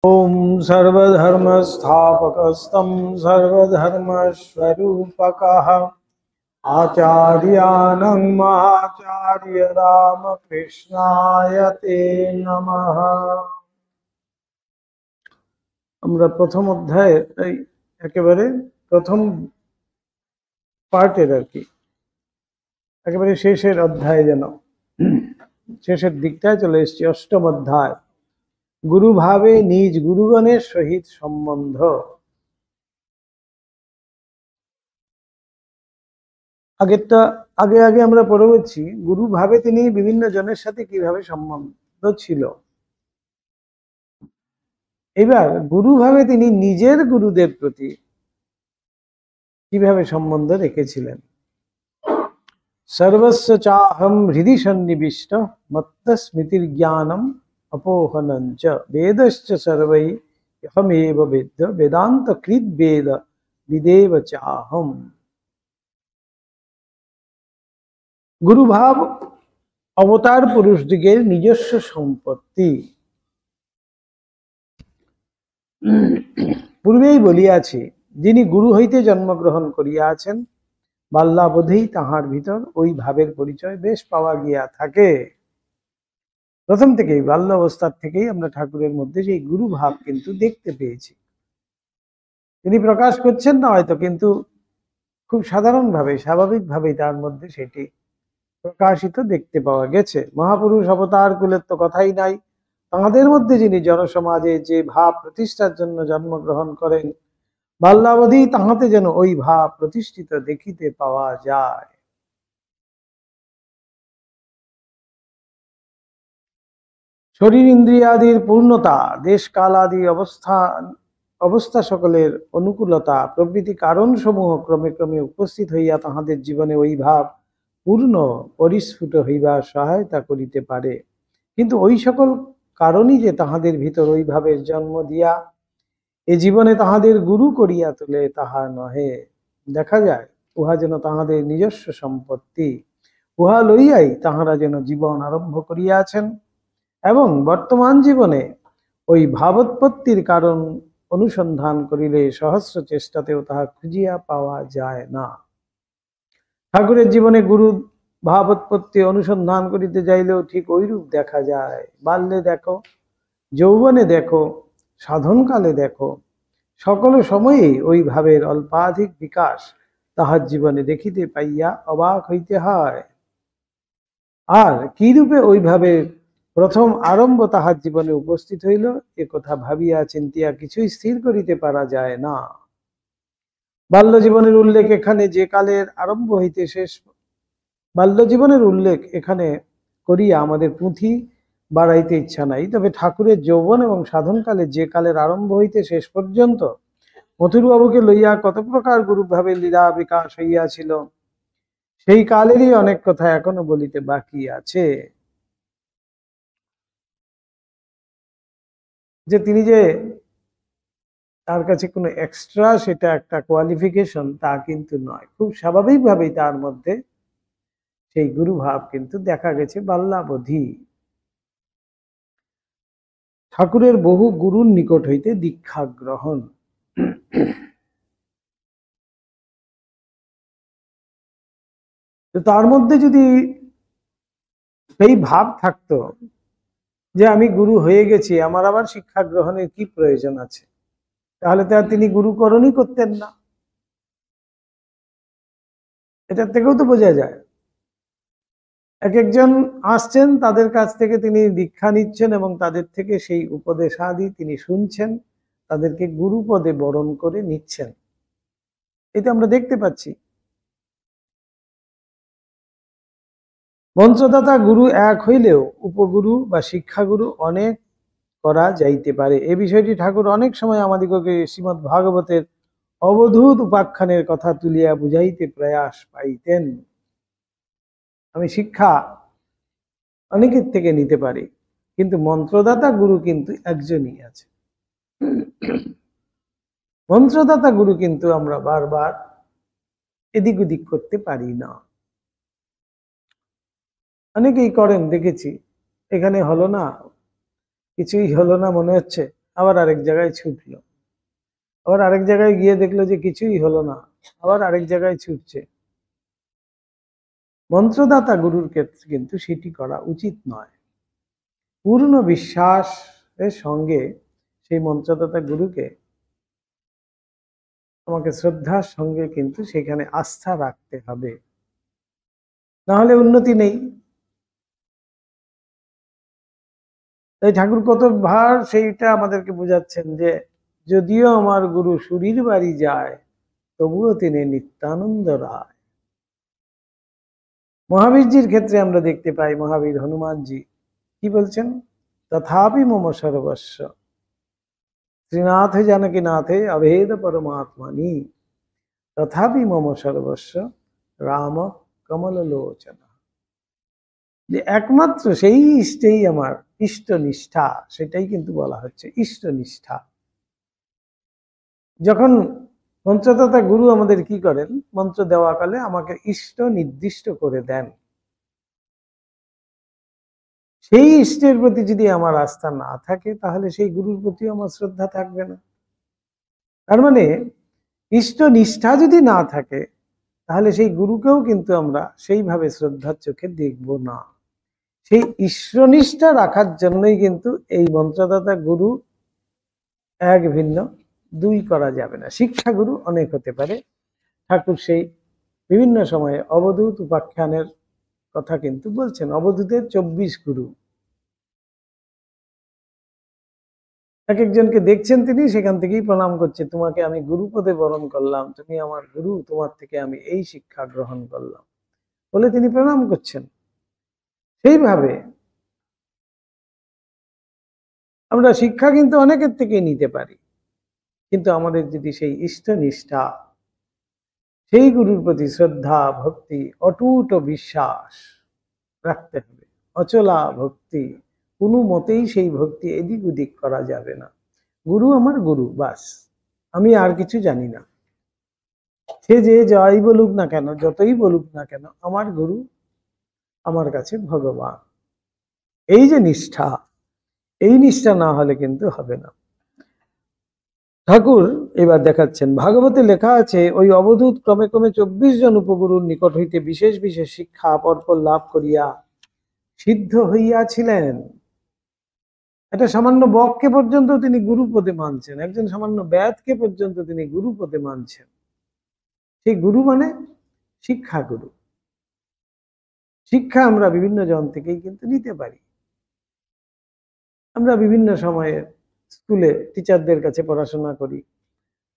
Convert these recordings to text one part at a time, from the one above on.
ओम सर्वधर्मस्थापकस्तं सर्वधर्मस्वरूपकः आचार्यानं महाचार्य रामकृष्णाय ते नमः। আমরা প্রথম অধ্যায়ে একেবারে প্রথম পার্টের আর কি একেবারে শেষের অধ্যায়ে যেন শেষের দিকটায় চলে এসেছি। অষ্টম অধ্যায়, গুরু ভাবে নিজ গুরুগণের সহিত সম্বন্ধ। আগে আমরা পড়েছি গুরু ভাবে তিনি বিভিন্ন জনের সাথে কিভাবে সম্বন্ধ ছিল। এবার গুরু ভাবে তিনি নিজের গুরুদের প্রতি কিভাবে সম্বন্ধ রেখেছিলেন। সর্বস্ব চাহম হৃদি সন্নিবিষ্ট মত্ত স্মৃতির জ্ঞানম অপোহনঞ্চ বেদশ্চ সর্বৈ হমেব বেদ বেদান্ত কৃত বেদ বিদেব চাহম। গুরুভাব অবতার পুরুষদিগের নিজস্ব সম্পত্তি। পূর্বেই বলিয়াছি, যিনি গুরু হইতে জন্মগ্রহণ করিয়াছেন বাল্যাবধেই তাহার ভিতর ওই ভাবের পরিচয় বেশ পাওয়া গিয়া থাকে। প্রথম থেকেই বাল্য অবস্থার থেকেই আমরা ঠাকুরের মধ্যে সেই গুরু ভাব কিন্তু দেখতে পেয়েছি। তিনি প্রকাশ করছেন না হয়তো, কিন্তু খুব সাধারণভাবে স্বাভাবিকভাবেই তার মধ্যে সেটি প্রকাশিত দেখতে পাওয়া গেছে। মহাপুরুষ অবতার কুলের তো কথাই নাই। তাঁদের মধ্যে যিনি জনসমাজে যে ভাব প্রতিষ্ঠার জন্য জন্মগ্রহণ করেন, বাল্যাবধি তাহাতে যেন ওই ভাব প্রতিষ্ঠিত দেখিতে পাওয়া যায়। শরীর ইন্দ্রিয়াদির পূর্ণতা, দেশ কাল আদি অবস্থা সকলের অনুকূলতা প্রভৃতি কারণসমূহ ক্রমে ক্রমে উপস্থিত হইয়া তাহাদের জীবনে ওই ভাব পূর্ণ পরিস্ফুট হইবার সহায়তা করিতে পারে। কিন্তু ওই সকল কারণই যে তাহাদের ভিতর ওই ভাবের জন্ম দিয়া এ জীবনে তাহাদের গুরু করিয়া তোলে তাহা নহে। দেখা যায় উহা যেন তাহাদের নিজস্ব সম্পত্তি, উহা লইয়াই তাহারা যেন জীবন আরম্ভ করিয়াছেন এবং বর্তমান জীবনে ওই ভাবোৎপত্তির কারণ অনুসন্ধান করিলে সহস্র চেষ্টাতেও তাহা খুঁজিয়া পাওয়া যায় না। ঠাকুরের জীবনে গুরু ভাবোৎপত্তি অনুসন্ধান করিতে যাইলেও ঠিক ওইরূপ দেখা যায়। বাল্যে দেখো, যৌবনে দেখো, সাধনকালে দেখো, সকল সময়েই ওই ভাবের অল্পাধিক বিকাশ তাহার জীবনে দেখিতে পাইয়া অবাক হইতে হয়। আর কি রূপে ওই ভাবের প্রথম আরম্ভ তাহার জীবনে উপস্থিত হইল, এ কথা ভাবিয়া চিন্তিয়া কিছুই স্থির করিতে পারা যায় না। বাল্য জীবনের উল্লেখ এখানে যে কালের আরম্ভ হইতে শেষ, বাল্য জীবনের উল্লেখ এখানে করিয়া আমাদের পুঁথি বাড়াইতে ইচ্ছা নাই। তবে ঠাকুরের যৌবন এবং সাধনকালে যে কালের আরম্ভ হইতে শেষ পর্যন্ত মথুরবাবুকে লইয়া কত প্রকার গুরুভাবে লীলা বিকাশ হইয়াছিল, সেই কালেরই অনেক কথা এখনো বলিতে বাকি আছে। যে তিনি যে তার কাছে কোনো এক্সট্রা সেটা একটা কোয়ালিফিকেশন তা কিন্তু নয়। খুব স্বাভাবিকভাবেই তার মধ্যে সেই গুরু ভাব কিন্তু দেখা গেছে বাল্যাবধি। ঠাকুরের বহু গুরুর নিকট হইতে দীক্ষা গ্রহণ। তো তার মধ্যে যদি সেই ভাব থাকতো যে আমি গুরু হয়ে গেছি, আমার আবার শিক্ষা গ্রহণের কি প্রয়োজন আছে, তাহলে তো আর তিনি গুরুকরণই করতেন না। এটার থেকেও তো বোঝা যায় এক একজন আসছেন, তাদের কাছ থেকে তিনি দীক্ষা নিচ্ছেন এবং তাদের থেকে সেই উপদেশাদি তিনি শুনছেন, তাদেরকে গুরু পদে বরণ করে নিচ্ছেন। এটা আমরা দেখতে পাচ্ছি। মন্ত্রদাতা গুরু এক হইলেও উপগুরু বা শিক্ষাগুরু অনেক করা যাইতে পারে। এ বিষয়টি ঠাকুর অনেক সময় আমাদিগকে শ্রীমদ্ ভাগবতের অবধূত উপাখ্যানের কথা তুলিয়া বুঝাইতে প্রয়াস পাইতেন। আমি শিক্ষা অনেকের থেকে নিতে পারি, কিন্তু মন্ত্রদাতা গুরু কিন্তু একজনই আছে। মন্ত্রদাতা গুরু কিন্তু আমরা বারবার এদিক ওদিক করতে পারি না। অনেকেই করেন দেখেছি, এখানে হলো না, কিছুই হলো না মনে হচ্ছে, আবার আরেক জায়গায় ছুটলো, আবার আরেক জায়গায় গিয়ে দেখলো যে কিছুই হলো না, আবার আরেক জায়গায় ছুটছে। মন্ত্রদাতা গুরুর ক্ষেত্রে কিন্তু সেটি করা উচিত নয়। পূর্ণ বিশ্বাসের সঙ্গে সেই মন্ত্রদাতা গুরুকে আমাকে শ্রদ্ধার সঙ্গে কিন্তু সেখানে আস্থা রাখতে হবে, নাহলে উন্নতি নেই। তাই ঠাকুর কতবার সেইটা আমাদেরকে বোঝাচ্ছেন যে যদিও আমার গুরু সুরীর বাড়ি যায়, তবুও তিনি নিত্যানন্দ রায়। মহাবীরজির ক্ষেত্রে আমরা দেখতে পাই, মহাবীর হনুমানজি কি বলছেন, তথাপি মম সর্বস্ব শ্রীনাথে জানকী নাথে অভেদ পরমাত্মানি, তথাপি মম সর্বস্ব রাম কমল লোচন। যে একমাত্র সেই ইষ্টেই আমার ইষ্ট নিষ্ঠা, সেটাই কিন্তু বলা হচ্ছে ইষ্ট নিষ্ঠা। যখন মন্ত্রদাতা গুরু আমাদের কি করেন, মন্ত্র দেওয়া কালে আমাকে ইষ্ট নির্দিষ্ট করে দেন, সেই ইষ্টের প্রতি যদি আমার আস্থা না থাকে, তাহলে সেই গুরুর প্রতি আমার শ্রদ্ধা থাকবে না। তার মানে ইষ্ট নিষ্ঠা যদি না থাকে, তাহলে সেই গুরুকেও কিন্তু আমরা সেইভাবে শ্রদ্ধার চোখে দেখব না। সেই ঈশ্বরনিষ্ঠা রাখার জন্যই কিন্তু এই মন্ত্রদাতা গুরু এক ভিন্ন, দুই করা যাবে না। শিক্ষা গুরু অনেক হতে পারে। ঠাকুর সেই বিভিন্ন সময়ে অবধূত উপাখ্যানের কথা কিন্তু বলছেন। অবধূতের 24 গুরু, এক একজনকে দেখছেন তিনি সেখান থেকেই প্রণাম করছে, তোমাকে আমি গুরুপদে বরণ করলাম, তুমি আমার গুরু, তোমার থেকে আমি এই শিক্ষা গ্রহণ করলাম বলে তিনি প্রণাম করছেন। সেইভাবে আমরা শিক্ষা কিন্তু অনেকের থেকে নিতে পারি, কিন্তু আমাদের যদি সেই ইষ্ট নিষ্ঠা, সেই গুরুর প্রতি শ্রদ্ধা ভক্তি, অটুট বিশ্বাস রাখতে হবে। অচলা ভক্তি, কোনো মতেই সেই ভক্তি এদিক ওদিক করা যাবে না। গুরু আমার গুরু, বাস, আমি আর কিছু জানি না। সে যে যাই বলুক না কেন, যতই বলুক না কেন, আমার গুরু আমার কাছে ভগবান। এই যে নিষ্ঠা, এই নিষ্ঠা না হলে কিন্তু হবে না। ঠাকুর এবার দেখাচ্ছেন, ভাগবতে লেখা আছে, ওই অবধূত ক্রমে ক্রমে 24 জন উপগুরুর নিকট হইতে বিশেষ বিশেষ শিক্ষা পরপর লাভ করিয়া সিদ্ধ হইয়াছিলেন। একটা সামান্য বককে পর্যন্ত তিনি গুরুপদে মানছেন, একজন সামান্য ব্যাধকে পর্যন্ত তিনি গুরুপদে মানছেন। সেই গুরু মানে শিক্ষা গুরু। শিক্ষা আমরা বিভিন্ন জন থেকেই কিন্তু নিতে পারি। আমরা বিভিন্ন সময়ে স্কুলে টিচারদের কাছে পড়াশোনা করি,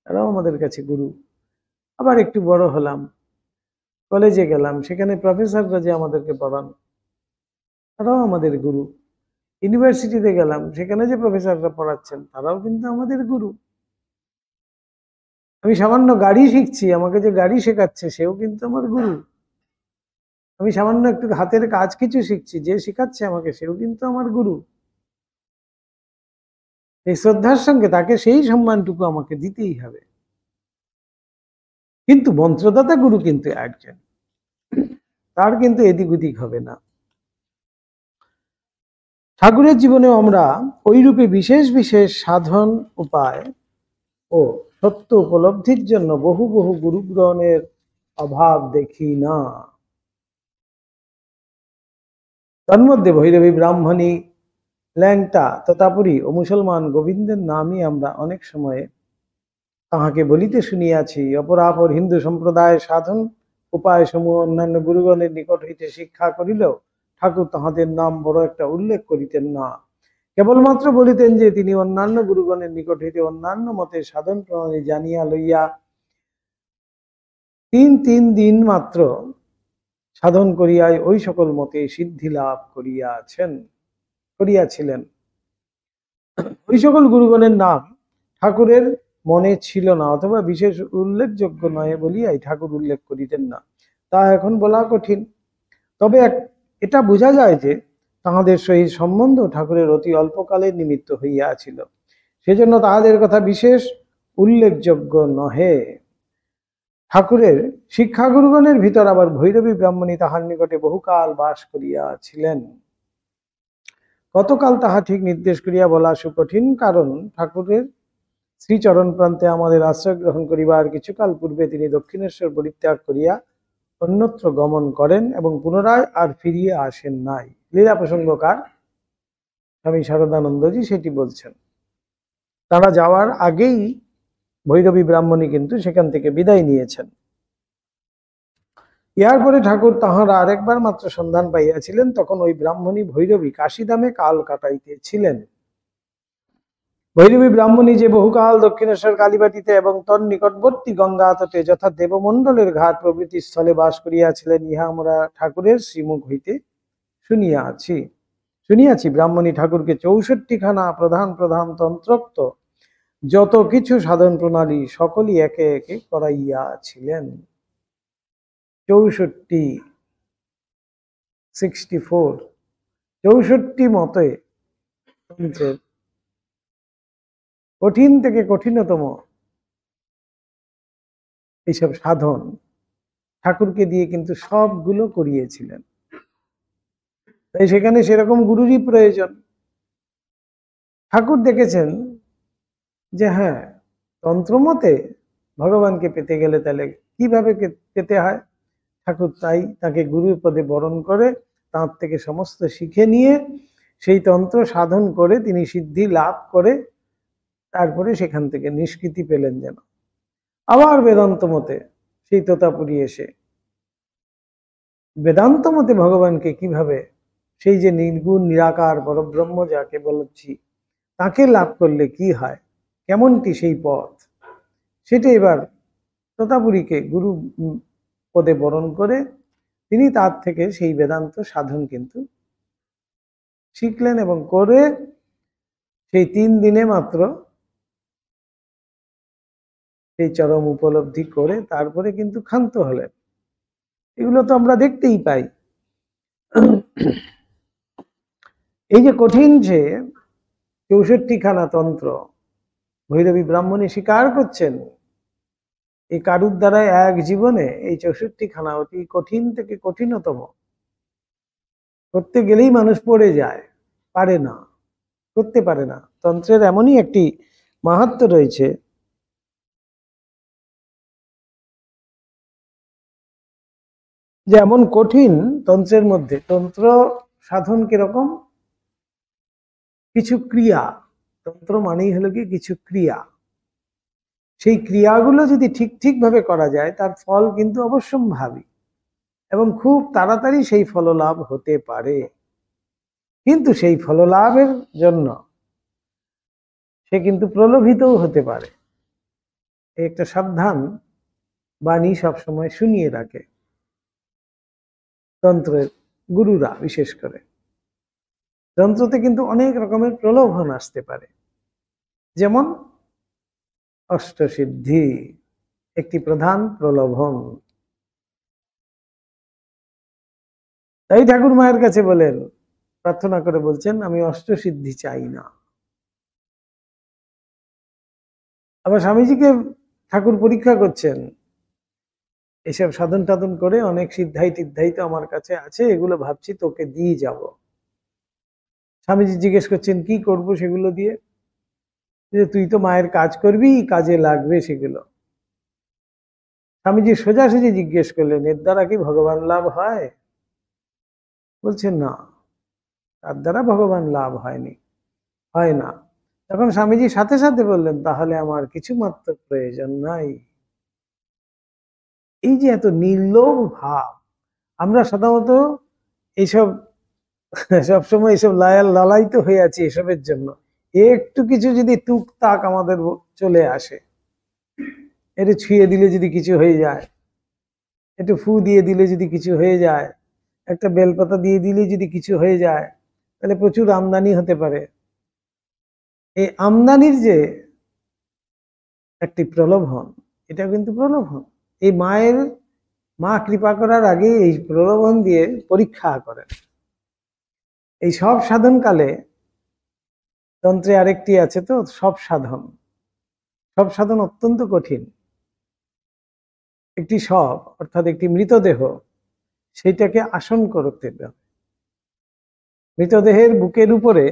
তারাও আমাদের কাছে গুরু। আবার একটু বড় হলাম, কলেজে গেলাম, সেখানে প্রফেসররা যে আমাদেরকে পড়ান, তারাও আমাদের গুরু। ইউনিভার্সিটিতে গেলাম, সেখানে যে প্রফেসররা পড়াচ্ছেন, তারাও কিন্তু আমাদের গুরু। আমি সামান্য গাড়ি শিখছি, আমাকে যে গাড়ি শেখাচ্ছে সেও কিন্তু আমার গুরু। আমি সামান্য একটু হাতের কাজ কিছু শিখছি, যে শেখাচ্ছে আমাকে সেও কিন্তু আমার গুরু। এই শ্রদ্ধার সঙ্গে তাকে সেই সম্মানটুকু আমাকে দিতেই হবে। কিন্তু মন্ত্রদাতা গুরু কিন্তু একজন, তার কিন্তু এদিক ওদিক হবে না। ঠাকুরের জীবনে আমরা ওইরূপে বিশেষ বিশেষ সাধন উপায় ও সত্য উপলব্ধির জন্য বহু বহু গুরু গ্রহণের অভাব দেখি না। তন্মধ্যে ভৈরবী ব্রাহ্মণী, ল্যাংটা, ততাপুরী ও মুসলমান গোবিন্দের নামই আমরা অনেক সময়ে তাহাকে বলিতে শুনিয়াছি। অপরাপর হিন্দু সম্প্রদায় সাধন উপায় সমূহ অন্যান্য গুরুগণের নিকট হইতে শিক্ষা করিলেও ঠাকুর তাহাদের নাম বড় একটা উল্লেখ করিতেন না। কেবলমাত্র বলিতেন যে তিনি অন্যান্য গুরুগণের নিকট হইতে অন্যান্য মতে সাধন প্রণালী জানিয়া লইয়া তিন দিন মাত্র সাধন করিয়াই ওই সকল মতে সিদ্ধি লাভ করিয়াছিলেন। ওই সকল গুরুগণের নাম ঠাকুরের মনে ছিল না, অথবা বিশেষ উল্লেখযোগ্য নয় বলিয়াই ঠাকুর উল্লেখ করিতেন না। তা এখন বলা কঠিন, তবে এটা বোঝা যায় যে তাহাদের সহিত সম্বন্ধ ঠাকুরের অতি অল্পকালের নিমিত্ত হইয়াছিল, সেজন্য তাহাদের কথা বিশেষ উল্লেখযোগ্য নহে। ঠাকুরের শিক্ষাগুরুগণের ভিতর আবার ভৈরবী ব্রাহ্মণী তাহার নিকটে বহুকাল বাস করিয়াছিলেন। কতকাল তাহা ঠিক নির্দেশ করিয়া বলা সুকঠিন, কারণ ঠাকুরের শ্রীচরণ প্রান্তে আমাদের আশ্রয় গ্রহণ করিবার কিছুকাল পূর্বে তিনি দক্ষিণেশ্বর পরিত্যাগ করিয়া অন্যত্র গমন করেন এবং পুনরায় আর ফিরিয়া আসেন নাই। লীলা প্রসঙ্গকার স্বামী শারদানন্দজি সেটি বলছেন। তারা যাওয়ার আগেই ভৈরবী ব্রাহ্মণী কিন্তু সেখান থেকে বিদায় নিয়েছেন। ইহার পরে ঠাকুর তাহারা আরেকবার মাত্র সন্ধান পাইয়াছিলেন, তখন ওই ব্রাহ্মণী ভৈরবী কাশীধামে কাল কাটাইতেছিলেন। ভৈরবী ব্রাহ্মণী যে বহুকাল দক্ষিণেশ্বর কালীবাটিতে এবং তন নিকটবর্তী গঙ্গা তটে যথা দেবমণ্ডলের ঘাট প্রভৃতি স্থলে বাস করিয়াছিলেন, ইহা আমরা ঠাকুরের শ্রীমুখ হইতে শুনিয়াছি। ব্রাহ্মণী ঠাকুরকে 64 খানা প্রধান প্রধান তন্ত্রোক্ত যত কিছু সাধন প্রণালী সকলই একে একে করাইয়াছিলেন। 64 মতে তন্ত্রের কঠিন থেকে কঠিনতম এইসব সাধন ঠাকুরকে দিয়ে কিন্তু সবগুলো করিয়েছিলেন। তাই সেখানে সেরকম গুরুরই প্রয়োজন। ঠাকুর দেখেছেন যে হ্যাঁ, তন্ত্রমতে ভগবানকে পেতে গেলে তাহলে কিভাবে পেতে হয়, ঠাকুর তাই তাকে গুরুর পদে বরণ করে তাঁর থেকে সমস্ত শিখে নিয়ে সেই তন্ত্র সাধন করে তিনি সিদ্ধি লাভ করে তারপরে সেখান থেকে নিষ্কৃতি পেলেন। যেন আবার বেদান্ত মতে সেই তোতাপুরি এসে বেদান্ত মতে ভগবানকে কিভাবে, সেই যে নির্গুণ নিরাকার পরব্রহ্ম যাকে বলছি, তাকে লাভ করলে কি হয়, কেমনটি সেই পথ, সেটা এবার তোতাপুরীকে গুরু পদে বরণ করে তিনি তার থেকে সেই বেদান্ত সাধন কিন্তু শিখলেন এবং করে সেই 3 দিনে মাত্র সেই চরম উপলব্ধি করে তারপরে কিন্তু ক্ষান্ত হলেন। এগুলো তো আমরা দেখতেই পাই। এই যে কঠিন যে 64 খানা তন্ত্র ভৈরবী ব্রাহ্মণী স্বীকার করছেন, এই কারুর দ্বারাই এক জীবনে এই 64 খানা অতি কঠিন থেকে কঠিনতম করতে গেলেই মানুষ পড়ে যায়, পারে না, করতে পারে না। তন্ত্রের এমনই একটি মাহাত্ম্য রয়েছে যে এমন কঠিন তন্ত্রের মধ্যে, তন্ত্র সাধন কিরকম, কিছু ক্রিয়া, তন্ত্র মানেই হলো কি কিছু ক্রিয়া, সেই ক্রিয়াগুলো যদি ঠিক ভাবে করা যায় তার ফল কিন্তু অবশ্যম্ভাবী এবং খুব তাড়াতাড়ি সেই ফললাভ হতে পারে। কিন্তু সেই ফললাভের জন্য সে কিন্তু প্রলোভিতও হতে পারে। একটা সাবধান বাণী সবসময় শুনিয়ে রাখে তন্ত্রের গুরুরা। বিশেষ করে তন্ত্রতে কিন্তু অনেক রকমের প্রলোভন আসতে পারে, যেমন অষ্টসিদ্ধি একটি প্রধান প্রলোভন। তাই ঠাকুর মায়ের কাছে বলেন, প্রার্থনা করে বলছেন, আমি অষ্টসিদ্ধি চাই না। আবার স্বামীজিকে ঠাকুর পরীক্ষা করছেন, এসব সাধন টাধন করে অনেক সিদ্ধাই টিদ্ধাই তো আমার কাছে আছে, এগুলো ভাবছি তোকে দিয়ে যাব। স্বামীজি জিজ্ঞেস করছেন কি করব সেগুলো দিয়ে, যে তুই তো মায়ের কাজ করবি, কাজে লাগবে সেগুলো। স্বামীজি সোজাসুজি জিজ্ঞেস করলেন, এর দ্বারা কি ভগবান লাভ হয়? বলছেন না, তার দ্বারা ভগবান লাভ হয় না। তখন স্বামীজি সাথে সাথে বললেন, তাহলে আমার কিছু মাত্র প্রয়োজন নাই। এই যে এত নির্লোভ ভাব, আমরা সাধারণত এইসব সবসময় এইসব লালায়িত হয়ে আছি এসবের জন্য। একটু কিছু যদি টুকটাক আমাদের চলে আসে, একটু ছুঁয়ে দিলে যদি কিছু হয়ে যায়, একটু ফু দিয়ে দিলে যদি কিছু হয়ে যায়, একটা বেলপাতা দিয়ে দিলে যদি কিছু হয়ে যায়, তাহলে প্রচুর আমদানি হতে পারে। এই আমদানির যে একটি প্রলোভন, এটা কিন্তু প্রলোভন। এই মা কৃপা করার আগে এই প্রলোভন দিয়ে পরীক্ষা করেন। এই সব সাধনকালে তন্ত্রে আরেকটি আছে তো, সব সাধন অত্যন্ত কঠিন। একটি সব অর্থাৎ একটি মৃতদেহ, সেইটাকে আসন করতে হবে। মৃতদেহের বুকের উপরে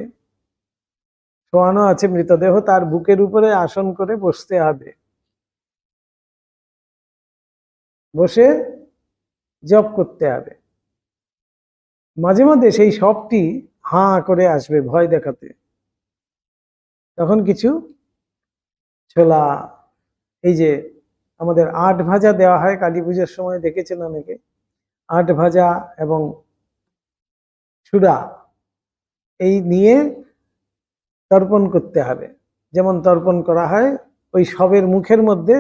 শোয়ানো আছে, মৃতদেহ তার বুকের উপরে আসন করে বসতে হবে, বসে জপ করতে হবে। মাঝে মাঝে সেই সবটি হাঁ করে আসবে ভয় দেখাতে। তখন কিছু ছোলা, এই যে আমাদের ৮ ভাজা দেওয়া হয় কালী পুজোর সময়, দেখেছেন অনেকে, ৮ ভাজা এবং চূড়া এই নিয়ে তর্পণ করতে হবে। যেমন তর্পণ করা হয় ওই সবের মুখের মধ্যে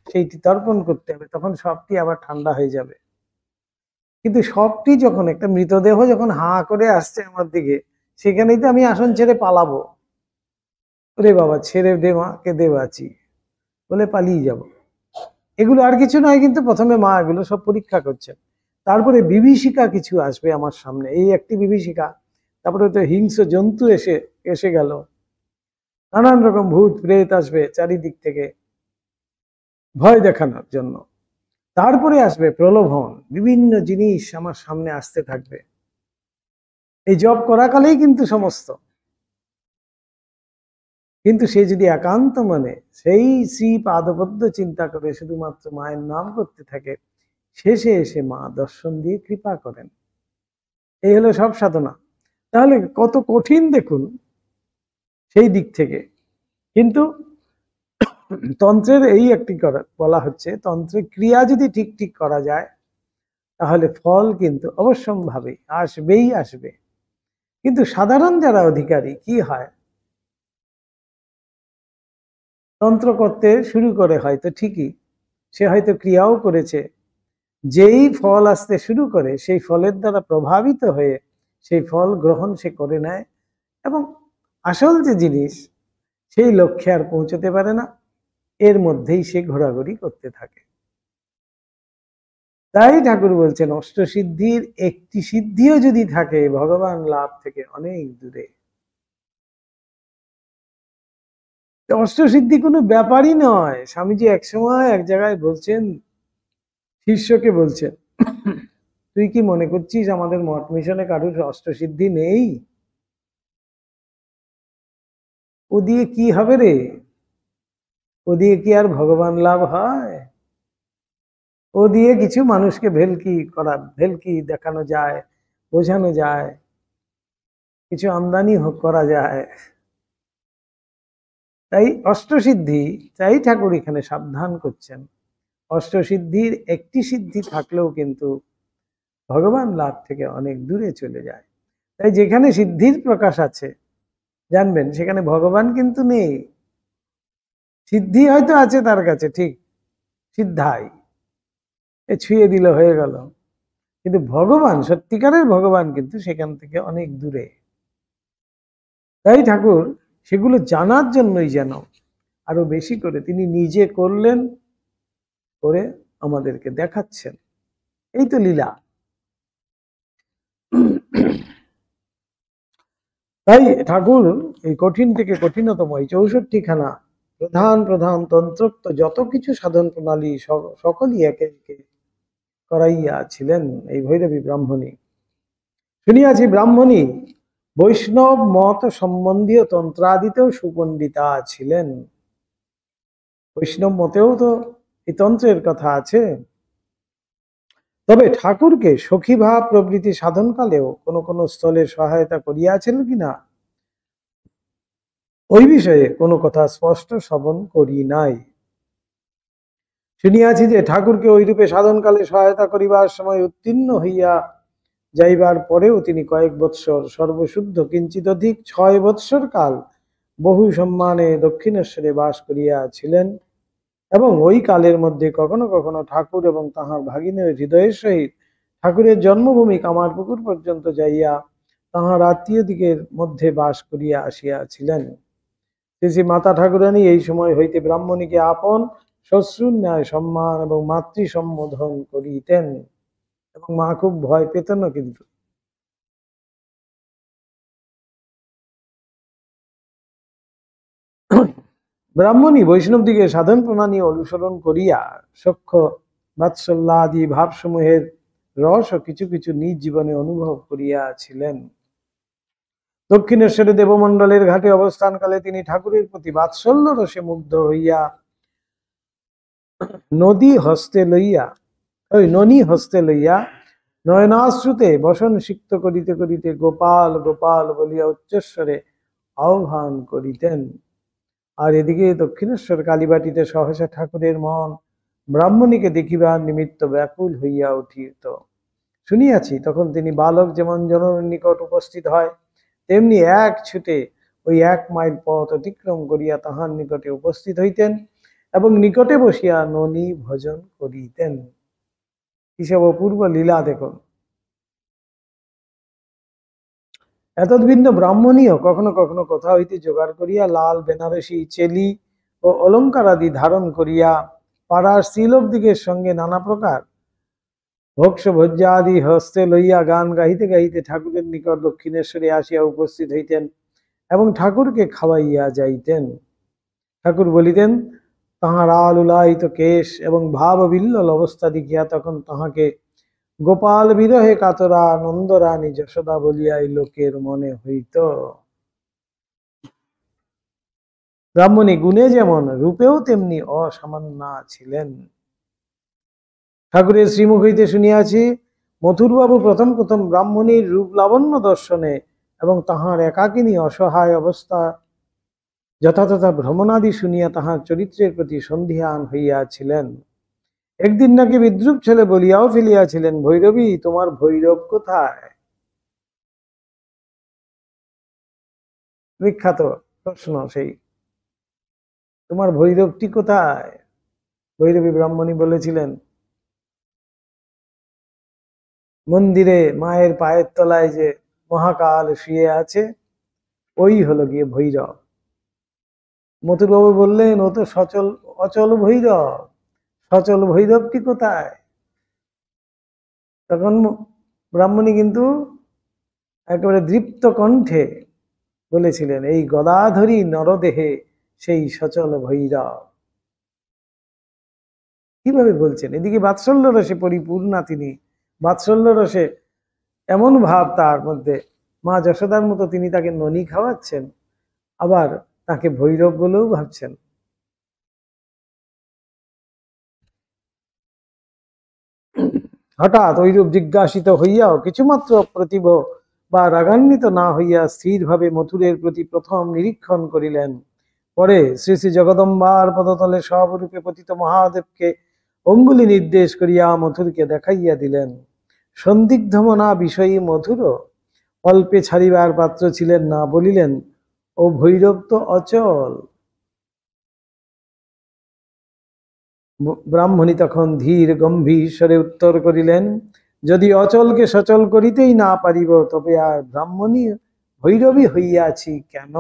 সেইটি তর্পণ করতে হবে, তখন সবটি আবার ঠান্ডা হয়ে যাবে। কিন্তু সবটি যখন, একটা মৃতদেহ যখন হাঁ করে আসছে আমার দিকে, সেখানেই তো আমি আসন ছেড়ে পালাবো, ওরে বাবা ছেড়ে দে মা, কেঁদে বাঁচি বলে পালিয়ে যাব। এগুলো আর কিছু নয়, কিন্তু প্রথমে মা এগুলো সব পরীক্ষা করছেন। তারপরে বিভীষিকা কিছু আসবে আমার সামনে, এই একটি বিভীষিকা, তারপরে তো হিংস্র জন্তু এসে এসে গেল, নানান রকম ভূত প্রেত আসবে চারিদিক থেকে ভয় দেখানোর জন্য। তারপরে আসবে প্রলোভন, বিভিন্ন জিনিস আমার সামনে আসতে থাকবে। এই জব করাকালেই কিন্তু সমস্ত, কিন্তু সে যদি একান্ত মনে সেই শ্রী পাদপদ্ম চিন্তা করে শুধুমাত্র মায়ের নাম করতে থাকে, শেষে এসে মা দর্শন দিয়ে কৃপা করেন। এই হলো সব সাধনা। তাহলে কত কঠিন দেখুন সেই দিক থেকে। কিন্তু তন্ত্রের এই একটি বলা হচ্ছে, তন্ত্রের ক্রিয়া যদি ঠিক ঠিক করা যায় তাহলে ফল কিন্তু অবশ্যম্ভাবী আসবেই আসবে। কিন্তু সাধারণ যারা অধিকারী কি হয়, তন্ত্র করতে শুরু করে হয়তো ঠিকই, সে হয়তো ক্রিয়াও করেছে, যেই ফল আসতে শুরু করে সেই ফলের দ্বারা প্রভাবিত হয়ে সেই ফল গ্রহণ সে করে নেয়, এবং আসল যে জিনিস সেই লক্ষ্যে আর পৌঁছতে পারে না, এর মধ্যেই সে ঘোরাঘুরি করতে থাকে। তাই ঠাকুর বলছেন অষ্টসিদ্ধির একটি সিদ্ধিও যদি থাকে ভগবান লাভ থেকে অনেক দূরে। অষ্টসিদ্ধি কোনো ব্যাপারই নয়। স্বামীজি একসময় এক জায়গায় বলছেন, শিষ্যকে বলছেন, তুই কি মনে করছিস আমাদের মঠ মিশনে কারুর অষ্টসিদ্ধি নেই? ও দিয়ে কি হবে রে? ও দিয়ে কি আর ভগবান লাভ হয়? ও দিয়ে কিছু মানুষকে ভেলকি দেখানো যায়, বোঝানো যায়, কিছু আমদানি করা যায়। তাই অষ্টসিদ্ধি, তাই ঠাকুর এখানে সাবধান করছেন, অষ্টসিদ্ধির একটি সিদ্ধি থাকলেও কিন্তু ভগবান লাভ থেকে অনেক দূরে চলে যায়। তাই যেখানে সিদ্ধির প্রকাশ আছে জানবেন সেখানে ভগবান কিন্তু নেই। সিদ্ধি হয়তো আছে তার কাছে, ঠিক, সিদ্ধাই ছুঁয়ে দিল হয়ে গেল, কিন্তু ভগবান, সত্যিকারের ভগবান কিন্তু সেখান থেকে অনেক দূরে। তাই ঠাকুর সেগুলো জানার জন্যই যেন আরো বেশি করে তিনি নিজে করলেন, করে আমাদেরকে দেখাচ্ছেন। এই তো লীলা। তাই ঠাকুর এই কঠিন থেকে কঠিনতম এই 64 খানা প্রধান প্রধান তন্ত্রোক্ত যত কিছু সাধন প্রণালী সকলই একে একে করাইয়াছিলেন এই ভৈরবী ব্রাহ্মণী। শুনিয়াছি ব্রাহ্মণী বৈষ্ণব মত সম্বন্ধীয় তন্ত্রাদিতেও সুপণ্ডিতা ছিলেন। বৈষ্ণব মতেও তো এই তন্ত্রের কথা আছে। তবে ঠাকুরকে সখীভাব প্রভৃতি সাধনকালেও কোনো কোনো স্থলে সহায়তা করিয়াছেন কিনা ওই বিষয়ে কোনো কথা স্পষ্ট শ্রবণ করি নাই। শুনিয়াছি যে ঠাকুরকে ওইরূপে সাধনকালে সহায়তা করিবার সময় উত্তীর্ণ হইয়া যাইবার পরেও তিনি কয়েক বৎসর সর্বশুদ্ধ কিঞ্চিত অধিক 6 বৎসর কাল বহু সম্মানে দক্ষিণেশ্বরে বাস করিয়াছিলেন, এবং ওই কালের মধ্যে কখনো কখনো ঠাকুর এবং তাহার ভাগিনের হৃদয়ের সহিত ঠাকুরের জন্মভূমি কামারপুকুর পর্যন্ত যাইয়া তাহার আত্মীয় দিকের মধ্যে বাস করিয়া আসিয়াছিলেন। শ্রী মাতা ঠাকুরানী এই সময় হইতে ব্রাহ্মণীকে আপন শ্বশ্রুর ন্যায় সম্মান এবং মাতৃ সম্বোধন করিতেন, এবং মা খুব ভয় পেতেন না। কিন্তু ব্রাহ্মণী বৈষ্ণব দিকে সাধন প্রণালী অনুসরণ করিয়া সখ্য বাৎসল্যাদি ভাবসমূহের রস ও কিছু কিছু নিজ জীবনে অনুভব করিয়াছিলেন। দক্ষিণেশ্বরে দেবমণ্ডলের ঘাটে অবস্থানকালে তিনি ঠাকুরের প্রতি বাৎসল্য রসে মুগ্ধ হইয়া ননী হস্তে লইয়া নয়নাশ্রুতে বসন সিক্ত করিতে করিতে গোপাল গোপাল বলিয়া উচ্চস্বরে আহ্বান করিতেন। আর এদিকে দক্ষিণেশ্বর কালীবাটিতে সহসা ঠাকুরের মন ব্রাহ্মণীকে দেখিবার নিমিত্ত ব্যাকুল হইয়া উঠিত। শুনিয়াছি তখন তিনি বালক যেমন জননীর নিকট উপস্থিত হয়, তেমনি এক ছুটে ওই 1 মাইল পথ অতিক্রম করিয়া তাহার নিকটে উপস্থিত হইতেন এবং নিকটে বসিয়া ননী ভজন করিতেন। কিসব অপূর্ব লীলা দেখুন। এতদ্ভিন্ন ব্রাহ্মণীও কখনো কখনো কোথা হইতে জোগাড় করিয়া লাল বেনারসি চেলি ও অলঙ্কার আদি ধারণ করিয়া পাড়ার স্ত্রীলোকদিগের সঙ্গে নানা প্রকার ভক্ষ ভোজ্যাদি হস্তে লইয়া গান গাহিতে গাহিতে ঠাকুরের নিকট দক্ষিণেশ্বরে আসিয়া উপস্থিত হইতেন এবং ঠাকুরকে খাওয়াইয়া যাইতেন। ঠাকুর বলিতেন, তাহার আলুলায়িত কেশ এবং ভাব বিল্লল অবস্থা দেখিয়া তখন তাহাকে গোপাল বিরহে কাতরা নন্দরানী যশোদা বলিয়াই লোকের মনে হইত। ব্রাহ্মণী গুণে যেমন রূপেও তেমনি অসামান্যা ছিলেন। ঠাকুরের শ্রীমুখ হইতে শুনিয়াছি, মথুরবাবু প্রথম প্রথম ব্রাহ্মণীর রূপ লাবণ্য দর্শনে এবং তাহার একাকিনী অসহায় অবস্থা যথাযথা ভ্রমণাদি শুনিয়া তাহার চরিত্রের প্রতি সন্ধিহান হইয়াছিলেন। একদিন নাকি বিদ্রুপ ছেলে বলিয়াও ফেলিয়াছিলেন, ভৈরবী, তোমার ভৈরব কোথায়? বিখ্যাত প্রশ্ন সেই, তোমার ভৈরবটি কোথায়? ভৈরবী ব্রাহ্মণী বলেছিলেন, মন্দিরে মায়ের পায়ের তলায় যে মহাকাল শুয়ে আছে, ওই হলো গিয়ে ভৈরব। মথুরবাবু বললেন, ও তো অচল ভৈরব, সচল ভৈরবটি কোথায়? তখন ব্রাহ্মণী কিন্তু একেবারে দৃপ্ত কণ্ঠে বলেছিলেন, এই গদাধরী নরদেহে সেই সচল ভৈরব। কিভাবে বলছেন? এদিকে বাৎসল্য রসে পরিপূর্ণা তিনি, বাৎসল্য রসে এমন ভাব তার মধ্যে, মা যশোদার মতো তিনি তাকে ননী খাওয়াচ্ছেন, আবার তাকে ভৈরব বলেও ভাবছেন। হঠাৎ ঐরূপ জিজ্ঞাসিত হইয়াও কিছুমাত্র প্রতিভ বা রাগান্বিত না হইয়া স্থিরভাবে মথুরের প্রতি প্রথম নিরীক্ষণ করিলেন। পরে শ্রী শ্রী জগদম্বার পদতলে সবরূপে পতিত মহাদেবকে অঙ্গুলি নির্দেশ করিয়া মথুরকে দেখাইয়া দিলেন। সন্দিগ্ধমনা বিষয়ী মথুর অল্পে ছাড়িবার পাত্র ছিলেন না, বলিলেন, ও ভৈরব তো অচল। ব্রাহ্মণী তখন ধীর গম্ভীর স্বরে উত্তর করিলেন, যদি অচলকে সচল করিতেই না পারিব, তবে আর ব্রাহ্মণী ভৈরবী হইয়াছি কেন?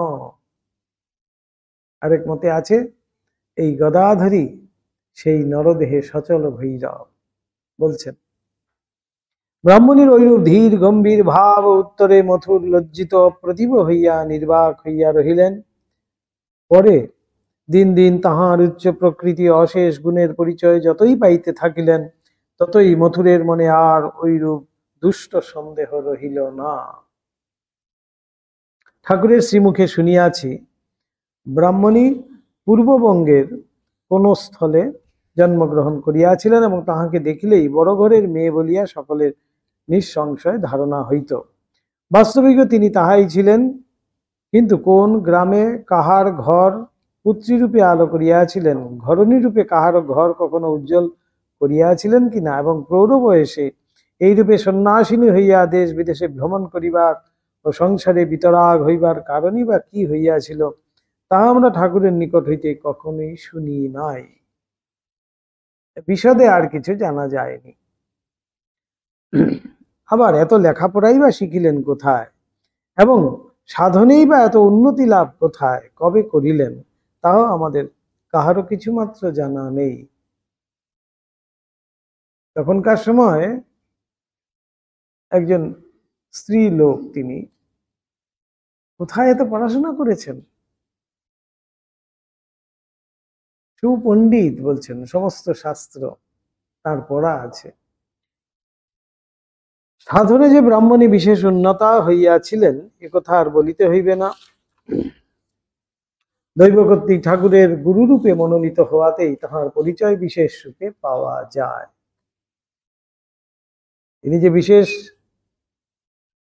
আরেক মতে আছে, এই গদাধরী সেই নরদেহে সচল ভৈরব। বলছেন, ব্রাহ্মণীর ঐরূপ ধীর গম্ভীর ভাব উত্তরে মথুর লজ্জিত প্রতিভ হইয়া নির্বাক হইয়া রহিলেন। পরে দিন দিন তাহার উচ্চ প্রকৃতি অশেষ গুণের পরিচয় যতই পাইতে থাকিলেন, ততই মথুরের মনে আর ঐরূপ দুষ্ট সন্দেহ রহিল না। ঠাকুরের শ্রীমুখে শুনিয়াছি, ব্রাহ্মণী পূর্ববঙ্গের কোন স্থলে জন্মগ্রহণ করিয়াছিলেন এবং তাহাকে দেখিলেই বড় ঘরের মেয়ে বলিয়া সকলের নিঃসংশয় ধারণা হইত। বাস্তবিকও তিনি তাহাই ছিলেন, কিন্তু কোন গ্রামে কাহার ঘর পুত্রীরূপে আলো করিয়াছিলেন, ঘরণী রূপে কাহারও ঘর কখনো উজ্জ্বল করিয়াছিলেন কিনা, এবং প্রৌঢ় বয়সে এইরূপে সন্ন্যাসিনী হইয়া দেশ বিদেশে ভ্রমণ করিবার ও সংসারে বিতরাগ হইবার কারণই বা কি হইয়াছিল, তা আমরা ঠাকুরের নিকট হইতে কখনোই শুনি নাই। বিশদে আর কিছু জানা যায়নি। আবার এত লেখাপড়াই বা শিখিলেন কোথায়, এবং সাধনেই বা এত উন্নতি লাভ কোথায়, কবে করিলেন, তাও আমাদের কাহারও কিছু মাত্র জানা নেই। তখনকার সময় একজন স্ত্রী লোক, তিনি কোথায় এত পড়াশোনা করেছেন? সুপণ্ডিত বলছেন, সমস্ত শাস্ত্র তার পড়া আছে। সাধনে যে ব্রাহ্মণী বিশেষ উন্নতা হইয়াছিলেন একথা আর বলিতে হইবে না। দৈব কর্তৃক ঠাকুরের গুরুরূপে মনোনীত হওয়াতেই তাহার পরিচয় বিশেষ রূপে পাওয়া যায়। তিনি যে বিশেষ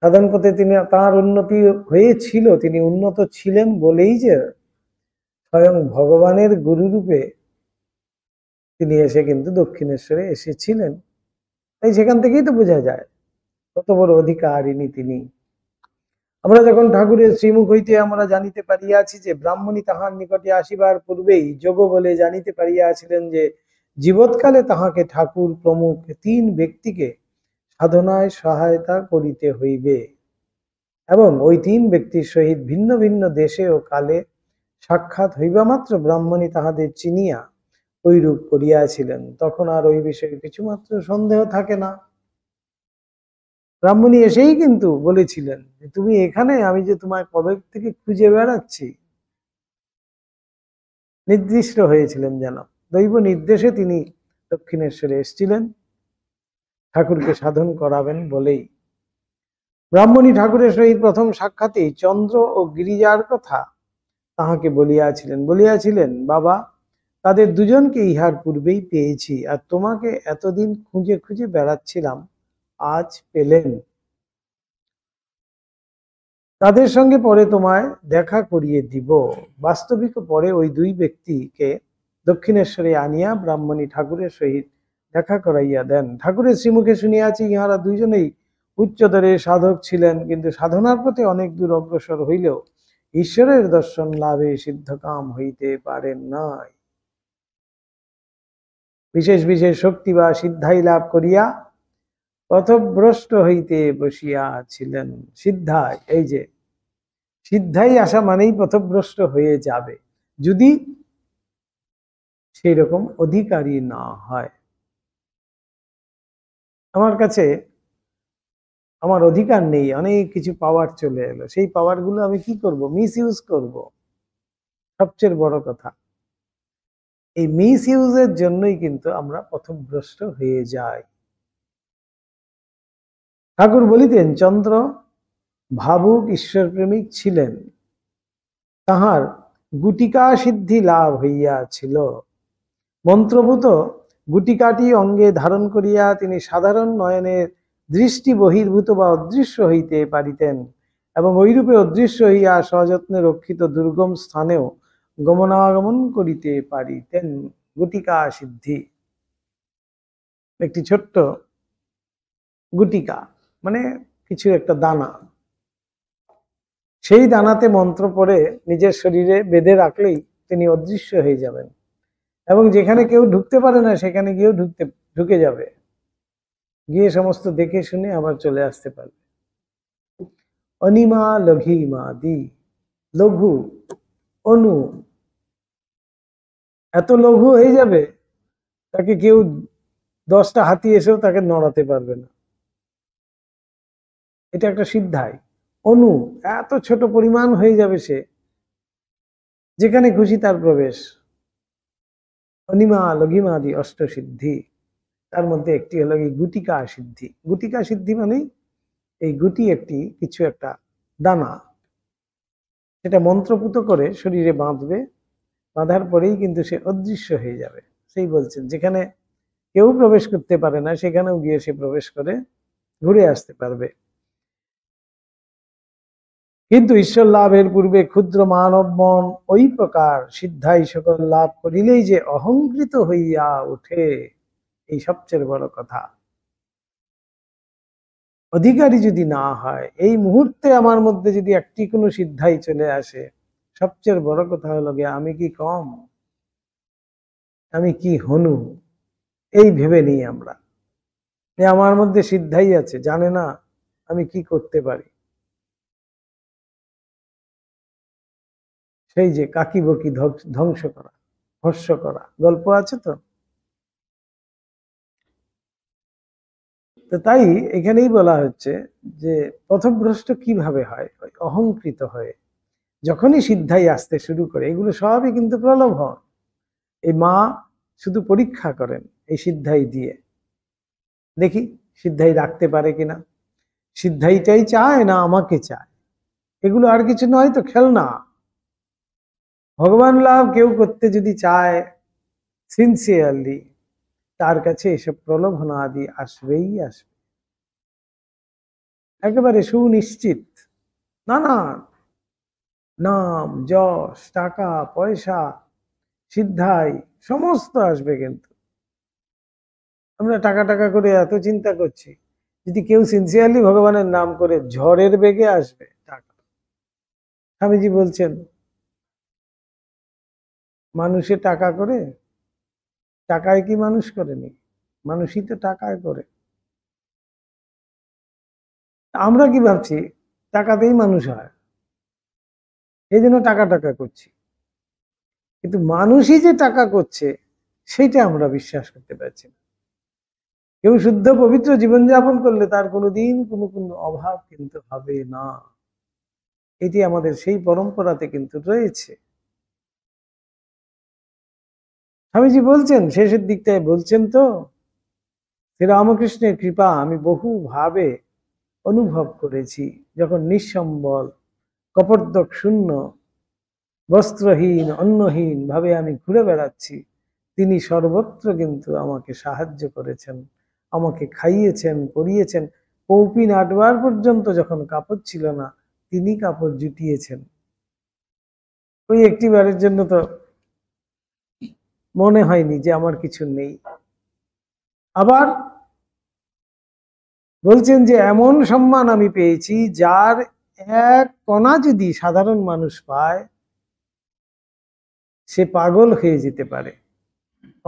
সাধন পথে তিনি তাঁর উন্নতি হয়েছিল, তিনি উন্নত ছিলেন বলেই যে স্বয়ং ভগবানের গুরুরূপে তিনি এসে কিন্তু দক্ষিণেশ্বরে এসেছিলেন। তাই সেখান থেকেই তো বোঝা যায় কত বড় অধিকারিণী তিনি। আমরা যখন ঠাকুরের শ্রীমুখ হইতে আমরা জানিতে পারিয়াছি যে ব্রাহ্মণী তাহার নিকটে আসিবার পূর্বেই যোগ বলে জানিতে পারিয়াছিলেন যে জীবৎকালে তাহাকে ঠাকুর প্রমুখ 3 ব্যক্তিকে সাধনায় সহায়তা করিতে হইবে এবং ওই 3 ব্যক্তির সহিত ভিন্ন ভিন্ন দেশে ও কালে সাক্ষাৎ হইবা মাত্র ব্রাহ্মণী তাহাদের চিনিয়া ঐরূপ করিয়াছিলেন। তখন আর ওই বিষয়ে কিছুমাত্র সন্দেহ থাকে না। ব্রাহ্মণী এসেই কিন্তু বলেছিলেন যে তুমি এখানে, আমি যে তোমার কবে থেকে খুঁজে বেড়াচ্ছি। নির্দিষ্ট হয়েছিলেন যেন, দৈব নির্দেশে তিনি দক্ষিণেশ্বরে এসেছিলেন ঠাকুরকে সাধন করাবেন বলেই। ব্রাহ্মণী ঠাকুরের সহিত প্রথম সাক্ষাতেই চন্দ্র ও গিরিজার কথা তাহাকে বলিয়াছিলেন বাবা, তাদের দুজনকে ইহার পূর্বেই পেয়েছি, আর তোমাকে এতদিন খুঁজে খুঁজে বেড়াচ্ছিলাম, আজ পেলেন। তাদের সঙ্গে পরে তোমায় দেখা করিয়ে দিব। বাস্তবিক পরে ওই 2 ব্যক্তিকে দক্ষিণেশ্বরে আনিয়া ব্রাহ্মণী ঠাকুরের সহিত দেখা করাইয়া দেন। ঠাকুরের শ্রীমুখে শুনিয়াছি ইহারা দুইজনেই উচ্চদরের সাধক ছিলেন, কিন্তু সাধনার পথে অনেক দূর অগ্রসর হইলেও ঈশ্বরের দর্শন লাভে সিদ্ধকাম হইতে পারেন নাই। বিশেষ বিশেষ শক্তি বা সিদ্ধাই লাভ করিয়া পথভ্রষ্ট হইতে বসিয়াছিলেন। সিদ্ধাই, এই যে সিদ্ধাই আসা মানেই পথভ্রষ্ট হয়ে যাবে যদি সেই রকম অধিকারী না হয়। আমার কাছে আমার অধিকার নেই, অনেক কিছু পাওয়ার চলে এলো, সেই পাওয়ার গুলো আমি কি করব? মিস ইউজ করব। সবচেয়ে বড় কথা, এই মিস ইউজের জন্যই কিন্তু আমরা পথভ্রষ্ট হয়ে যাই। ঠাকুর বলিতেন চন্দ্র ভাবুক ঈশ্বরপ্রেমিক ছিলেন, তাহার গুটিকা সিদ্ধি লাভ হইয়াছিল। মন্ত্রভূত গুটিকাটি অঙ্গে ধারণ করিয়া তিনি সাধারণ নয়নের দৃষ্টি বহির্ভূত বা অদৃশ্য হইতে পারিতেন এবং ঐরূপে অদৃশ্য হইয়া সযত্নে রক্ষিত দুর্গম স্থানেও গমনাগমন করিতে পারিতেন। গুটিকা সিদ্ধি, একটি ছোট্ট গুটিকা মানে কিছু একটা দানা, সেই দানাতে মন্ত্র পড়ে নিজের শরীরে বেঁধে রাখলেই তিনি অদৃশ্য হয়ে যাবেন এবং যেখানে কেউ ঢুকতে পারে না সেখানে গিয়েও ঢুকে যাবে, গিয়ে সমস্ত দেখে শুনে আবার চলে আসতে পারবে। অনিমা লঘিমা দি, লঘু অনু, এত লঘু হয়ে যাবে তাকে কেউ 10টা হাতি এসেও তাকে নড়াতে পারবে না। এটা একটা সিদ্ধাই। অনু, এত ছোট পরিমাণ হয়ে যাবে সে, যেখানে খুশি তার প্রবেশ। অনিমা লঘিমাদি অষ্টসিদ্ধি, তার মধ্যে একটি হলো এই গুটিকা সিদ্ধি। গুটিকা সিদ্ধি মানে এই গুটি একটি কিছু একটা দানা, সেটা মন্ত্রপুত করে শরীরে বাঁধবে, বাঁধার পরেই কিন্তু সে অদৃশ্য হয়ে যাবে। সেই বলছেন যেখানে কেউ প্রবেশ করতে পারে না সেখানেও গিয়ে সে প্রবেশ করে ঘুরে আসতে পারবে। কিন্তু ঈশ্বর লাভের পূর্বে ক্ষুদ্র মানব মন ওই প্রকার সিদ্ধাই সকল লাভ করিলেই যে অহংকৃত হইয়া ওঠে, এই সবচেয়ে বড় কথা। অধিকারী যদি না হয়, এই মুহূর্তে আমার মধ্যে যদি একটি কোনো সিদ্ধাই চলে আসে, সবচেয়ে বড় কথা হলো গিয়ে আমি কি কম, আমি কি হনু, এই ভেবে নিই আমরা যে আমার মধ্যে সিদ্ধাই আছে, জানে না আমি কি করতে পারি। সেই যে কাকি বকি ধ্বংস করা, ভস্য করা গল্প আছে তো। তো তাই এখানেই বলা হচ্ছে যে পথভ্রষ্ট কিভাবে হয়, অহংকৃত হয়ে। যখনই সিদ্ধাই আসতে শুরু করে, এগুলো সবই কিন্তু প্রলোভন। এই মা শুধু পরীক্ষা করেন এই সিদ্ধাই দিয়ে, দেখি সিদ্ধাই রাখতে পারে কিনা। সিদ্ধাইটাই চায় না আমাকে চায়, এগুলো আর কিছু নয় তো খেলনা। ভগবান লাভ কেউ করতে যদি চায় সিনসিয়ারলি, তার কাছে এসব প্রলোভনা আদি আসবেই আসবে, একেবারে সুনিশ্চিত। না না, নাম যশ টাকা পয়সা সিদ্ধাই সমস্ত আসবে, কিন্তু আমরা টাকা টাকা করে এত চিন্তা করছি, যদি কেউ সিনসিয়ারলি ভগবানের নাম করে ঝড়ের বেগে আসবে টাকা। স্বামীজি বলছেন মানুষে টাকা করে, টাকায় কি মানুষ করেনি, মানুষই তো টাকায় করে। আমরা কি ভাবছি টাকাতেই মানুষ হয়, এই জন্য টাকা টাকা করছি, কিন্তু মানুষই যে টাকা করছে সেটা আমরা বিশ্বাস করতে পারছি না। কেউ শুদ্ধ পবিত্র জীবনযাপন করলে তার কোনোদিন কোনো অভাব কিন্তু হবে না, এটি আমাদের সেই পরম্পরাতে কিন্তু রয়েছে। স্বামীজি বলছেন শেষের দিকটায় বলছেন তো, শ্রীরামকৃষ্ণের কৃপা আমি বহুভাবে অনুভব করেছি, যখন নিঃসম্বল কপর্দক শূন্য বস্ত্রহীন অন্নহীন ভাবে আমি ঘুরে বেড়াচ্ছি, তিনি সর্বত্র কিন্তু আমাকে সাহায্য করেছেন, আমাকে খাইয়েছেন পরিয়েছেন। পৌপিন আটবার পর্যন্ত যখন কাপড় ছিল না, তিনি কাপড় জুটিয়েছেন। ওই একটি বারের জন্য তো মনে হয়নি যে আমার কিছু নেই। আবার বলছেন যে এমন সম্মান আমি পেয়েছি যার এক কণা যদি সাধারণ মানুষ পায় সে পাগল হয়ে যেতে পারে,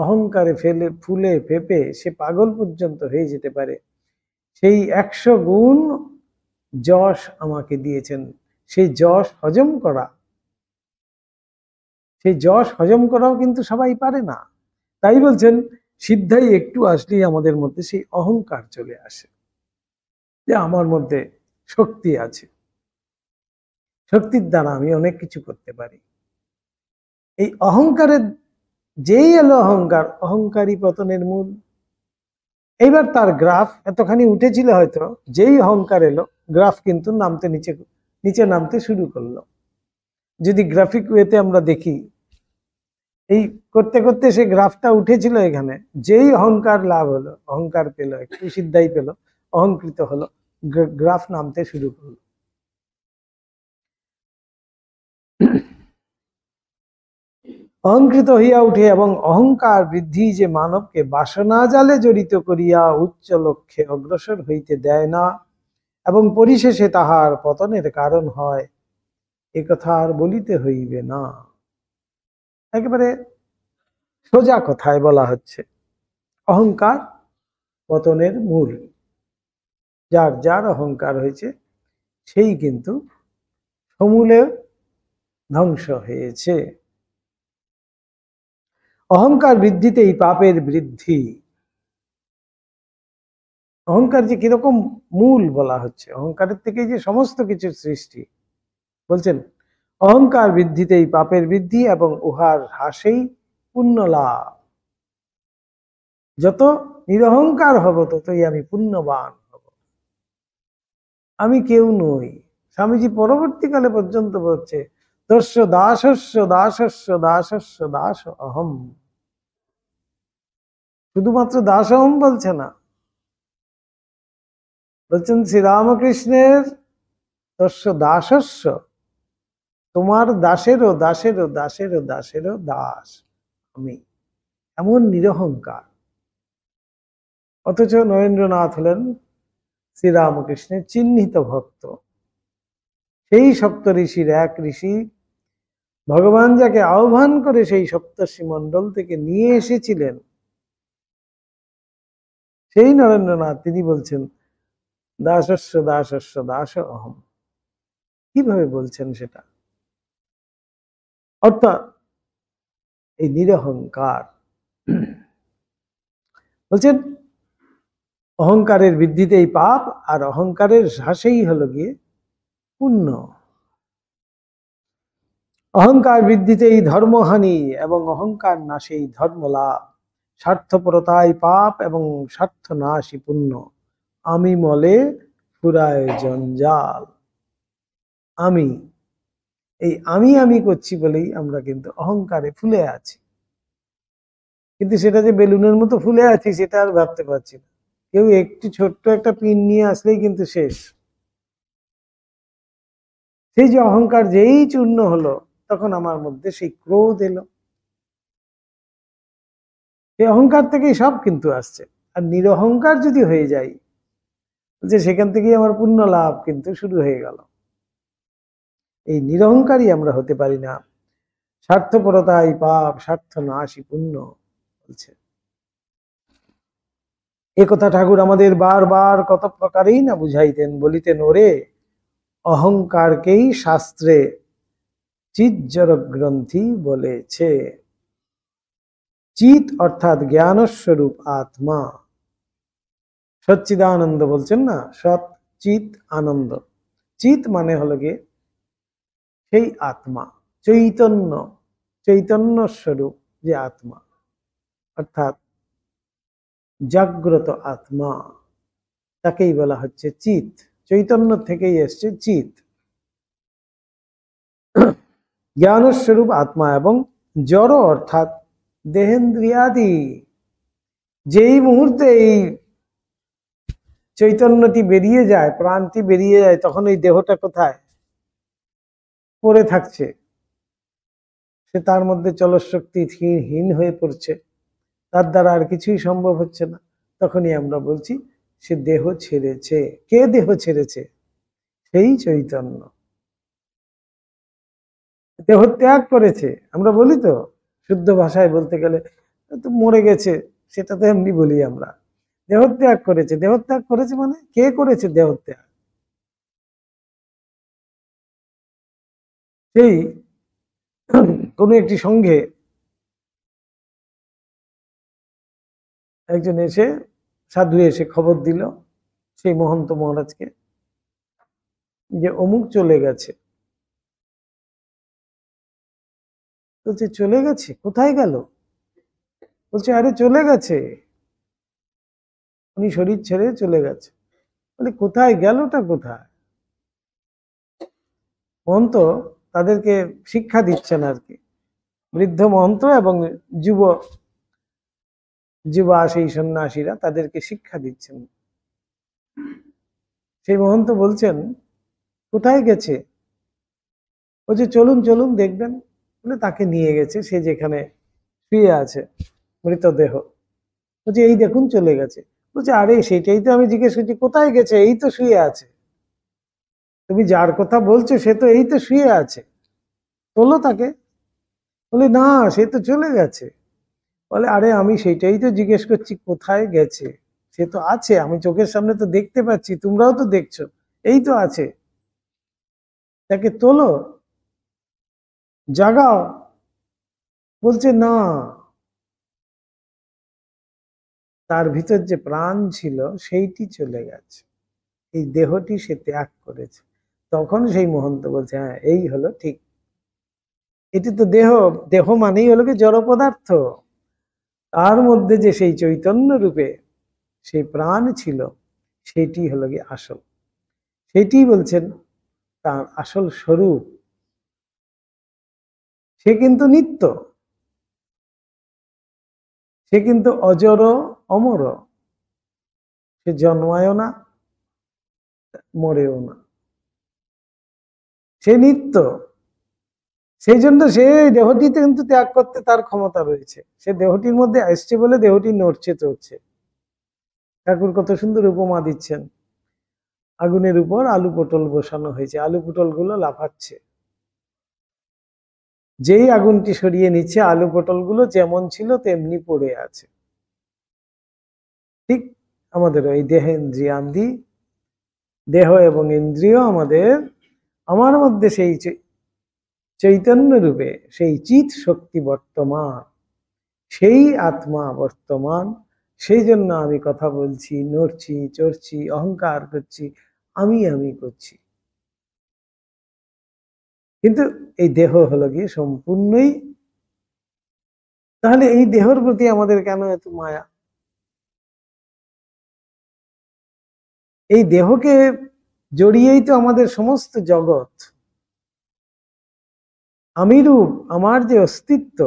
অহংকারে ফেলে ফুলে ফেপে সে পাগল পর্যন্ত হয়ে যেতে পারে। সেই 100 গুণ যশ আমাকে দিয়েছেন। সেই যশ হজম করা, সেই যশ হজম করাও কিন্তু সবাই পারে না। তাই বলছেন সিদ্ধাই একটু আসলেই আমাদের মধ্যে সেই অহংকার চলে আসে, যে আমার মধ্যে শক্তি আছে, শক্তির দ্বারা আমি অনেক কিছু করতে পারি। এই অহংকারের যেই এলো অহংকার, অহংকারী পতনের মূল। এইবার তার গ্রাফ এতখানি উঠেছিল হয়তো, যেই অহংকার এলো গ্রাফ কিন্তু নামতে নিচে নিচে নামতে শুরু করলো। যদি গ্রাফিক ওয়েতে আমরা দেখি, এই করতে করতে সে গ্রাফটা উঠেছিল এখানে, যেই অহংকার লাভ হলো, অহংকার পেল, একটু সিদ্ধাই পেল, অহংকৃত হলো, গ্রাফ নামতে শুরু করলো। অহংকৃত হইয়া উঠে এবং অহংকার বৃদ্ধি যে মানবকে বাসনা জালে জড়িত করিয়া উচ্চ লক্ষ্যে অগ্রসর হইতে দেয় না এবং পরিশেষে তাহার পতনের কারণ হয়, এ কথা আর বলিতে হইবে না। একেবারে সোজা কথায় বলা হচ্ছে, অহংকার পতনের মূল। যার যার অহংকার হয়েছে সেই কিন্তু সমূলে ধ্বংস হয়েছে। অহংকার বৃদ্ধিতেই পাপের বৃদ্ধি। অহংকার যে কিরকম মূল বলা হচ্ছে, অহংকারের থেকে যে সমস্ত কিছুর সৃষ্টি। বলছেন অহংকার বৃদ্ধিতেই পাপের বৃদ্ধি এবং উহার হ্রাসেই পুণ্য লাভ। যত নিরহংকার হব ততই আমি পুণ্যবান হব। আমি কেউ নই। স্বামীজি পরবর্তীকালে পর্যন্ত বলছে দস্য দাসস্য দাসস্য দাসস্য দাস অহম। শুধুমাত্র দাস অহম বলছে না, বলছেন শ্রীরামকৃষ্ণের দস্য দাসস্য, তোমার দাসেরও দাসেরও দাসেরও দাসেরও দাস আমি, এমন নিরহংকার। অথচ নরেন্দ্রনাথ হলেন শ্রীরামকৃষ্ণের চিহ্নিত ভক্ত। সেই সপ্ত ঋষির এক ঋষি, ভগবান যাকে আহ্বান করে সেই সপ্তর্ষি মণ্ডল থেকে নিয়ে এসেছিলেন, সেই নরেন্দ্রনাথ তিনি বলছেন দাসস্য দাসস্য দাস অহম। কিভাবে বলছেন সেটা? অর্থাৎ এই নিরহংকার। বলছেন অহংকারের বৃদ্ধিতেই পাপ আর অহংকারের হ্রাসেই হলো গিয়ে পুণ্য। অহংকার বৃদ্ধিতেই ধর্মহানি এবং অহংকার নাশেই ধর্ম লাভ। স্বার্থপরতাই পাপ এবং স্বার্থ নাশই পুণ্য। আমি মলে ফুরায় জঞ্জাল। আমি, এই আমি করছি বলেই আমরা কিন্তু অহংকারে ফুলে আছি, কিন্তু সেটা যে বেলুনের মতো ফুলে আছি সেটা আর ভাবতে পারছি না। কেউ একটি ছোট্ট একটা পিন নিয়ে আসলেই কিন্তু শেষ। সেই যে অহংকার যেই চূর্ণ হলো, তখন আমার মধ্যে সেই ক্রোধ এলো। সেই অহংকার থেকেই সব কিন্তু আসছে। আর নিরহংকার যদি হয়ে যায়, যে সেখান থেকেই আমার পুণ্য লাভ কিন্তু শুরু হয়ে গেল। এই নিরহংকারী আমরা হতে পারি না। স্বার্থপরতাই পাপ, স্বার্থ নাশই পুণ্য বলছে। একথা ঠাকুর আমাদের বারবার কত প্রকারেই না বুঝাইতেন, বলিতেন, ওরে অহংকারকেই শাস্ত্রে চিজ্জর গ্রন্থি বলেছে। চিত অর্থাৎ জ্ঞানস্বরূপ আত্মা। সচ্চিদানন্দ বলছেন না, সৎ চিত আনন্দ। চিত মানে হলো গিয়ে সেই আত্মা, চৈতন্য, চৈতন্য স্বরূপ যে আত্মা, অর্থাৎ জাগ্রত আত্মা, তাকেই বলা হচ্ছে চিত। চৈতন্য থেকেই এসছে চিত। জ্ঞানস্বরূপ আত্মা এবং জড় অর্থাৎ দেহেন্দ্রিয়াদি। যেই মুহূর্তে এই চৈতন্যটি বেরিয়ে যায়, প্রাণটি বেরিয়ে যায়, তখন এই দেহটা কোথায় পড়ে থাকছে, সে তার মধ্যে চলশক্তি হীন হয়ে পড়ছে, তার দ্বারা আর কিছুই সম্ভব হচ্ছে না। তখনই আমরা বলছি সে দেহ ছেড়েছে। কে দেহ ছেড়েছে? সেই চৈতন্য দেহ ত্যাগ করেছে। আমরা বলি তো, শুদ্ধ ভাষায় বলতে গেলে তো মরে গেছে, সেটা তো এমনি বলি আমরা। দেহত্যাগ করেছে। দেহত্যাগ করেছে মানে কে করেছে দেহত্যাগ? সেই কোন একটি সঙ্ঘে একজন এসে, সাধু এসে খবর দিল সেই মহন্ত মহারাজকে যে অমুক চলে গেছে। বলছে চলে গেছে? কোথায় গেল? বলছে আরে চলে গেছে, উনি শরীর ছেড়ে চলে গেছে। বলে কোথায় গেলটা কোথায়? মহন্ত তাদেরকে শিক্ষা দিচ্ছেন আর কি, বৃদ্ধ মহন্ত এবং যুব যুবা সেই সন্ন্যাসীরা তাদেরকে শিক্ষা দিচ্ছেন। সেই মহন্ত বলছেন কোথায় গেছে? বলছে চলুন চলুন দেখবেন। বলে তাকে নিয়ে গেছে, সে যেখানে শুয়ে আছে মৃতদেহ। বলছে এই দেখুন চলে গেছে। বলছে আরে সেটাই তো আমি জিজ্ঞেস করছি, কোথায় গেছে? এই তো শুয়ে আছে। তুমি যার কথা বলছো সে তো এই তো শুয়ে আছে, তোলো তাকে। বলে না, সে তো চলে গেছে। বলে আরে আমি সেটাই তো জিজ্ঞেস করছি, কোথায় গেছে? সে তো আছে, আমি চোখের সামনে তো দেখতে পাচ্ছি, তোমরাও তো দেখছো, এই তো আছে, তাকে তোলো, জাগাও। বলছে না, তার ভিতর যে প্রাণ ছিল সেইটি চলে গেছে, এই দেহটি সে ত্যাগ করেছে। তখন সেই মহন্ত বলছে হ্যাঁ এই হলো ঠিক, এটি তো দেহ। দেহ মানেই হলো কি জড় পদার্থ, তার মধ্যে যে সেই চৈতন্য রূপে সেই প্রাণ ছিল, সেটি হলো কি আসল। সেটি বলছেন তার আসল স্বরূপ। সে কিন্তু নিত্য, সে কিন্তু অজর অমর, সে জন্মায়ও না, মরেও না, সে নিত্য। সেই জন্য সে দেহটিতে কিন্তু ত্যাগ করতে তার ক্ষমতা রয়েছে। সে দেহটির মধ্যে আসছে বলে দেহটি নড়ছে চড়ছে। ঠাকুর কত সুন্দর উপমা দিচ্ছেন, আগুনের উপর আলু পটল বসানো হয়েছে, আলু পটল গুলো লাফাচ্ছে। যেই আগুনটি সরিয়ে নিচ্ছে, আলু পটল গুলো যেমন ছিল তেমনি পড়ে আছে। ঠিক আমাদের এই দেহেন্দ্রিয়ান্দি, দেহ এবং ইন্দ্রিয় আমাদের, আমার মধ্যে সেই চৈতন্য রূপে সেই চিৎ শক্তি বর্তমান, সেই আত্মা বর্তমান। সেই জন্য আমি কথা বলছি, নড়ছি চড়ছি, অহংকার করছি, আমি করছি। কিন্তু এই দেহ হলো গিয়ে সম্পূর্ণই, তাহলে এই দেহর প্রতি আমাদের কেন এত মায়া? এই দেহকে জড়িয়েই তো আমাদের সমস্ত জগৎ। আমি রূপ, আমার যে অস্তিত্ব,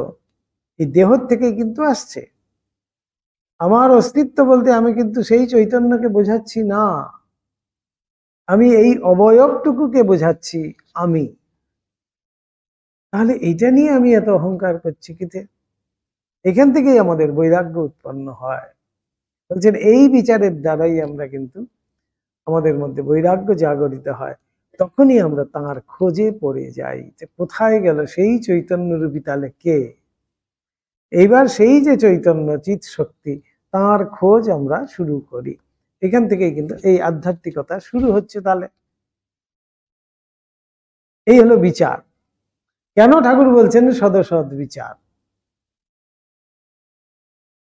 এই দেহ থেকে কিন্তু আসছে। আমার অস্তিত্ব বলতে আমি কিন্তু সেই চৈতন্যকে বোঝাচ্ছি না, আমি এই অবয়বটুকুকে বোঝাচ্ছি আমি। তাহলে এইটা নিয়ে আমি এত অহংকার করছি কিতে? এখান থেকেই আমাদের বৈরাগ্য উৎপন্ন হয়। বলছেন এই বিচারের দ্বারাই আমরা কিন্তু আমাদের মধ্যে বৈরাগ্য জাগরিত হয়। তখনই আমরা তাঁর খোঁজে পড়ে যাই যে কোথায় গেল সেই চৈতন্য রূপী, তাহলে কে? এইবার সেই যে চৈতন্য চিৎ শক্তি, তাঁর খোঁজ আমরা শুরু করি। এখান থেকেই কিন্তু এই আধ্যাত্মিকতা শুরু হচ্ছে। তাহলে এই হলো বিচার। কেন ঠাকুর বলছেন সদসৎ বিচার?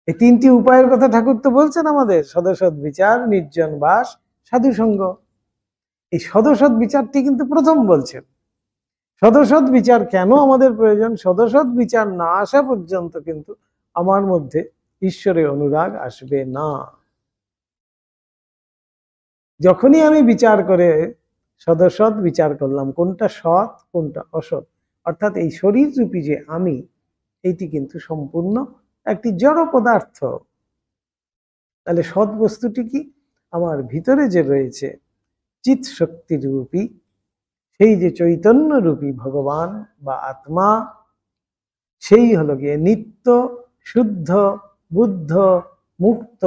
এই তিনটি উপায়ের কথা ঠাকুর তো বলছেন আমাদের, সদসৎ বিচার, নির্জন বাস, সাধু সঙ্গ। এই সদসৎ বিচারটি কিন্তু প্রথম বলছেন। সদসৎ বিচার কেন আমাদের প্রয়োজন? সদসৎ বিচার না আসা পর্যন্ত কিন্তু আমার মধ্যে ঈশ্বরের অনুরাগ আসবে না। যখনই আমি বিচার করে সদসৎ বিচার করলাম, কোনটা সৎ কোনটা অসৎ, অর্থাৎ এই শরীর রূপী যে আমি, এইটি কিন্তু সম্পূর্ণ একটি জড় পদার্থ। তাহলে সৎ বস্তুটি কি? আমার ভিতরে যে রয়েছে চিৎ শক্তি রূপী, সেই যে চৈতন্য রূপী ভগবান বা আত্মা, সেই হলো গিয়ে নিত্য শুদ্ধ বুদ্ধ মুক্ত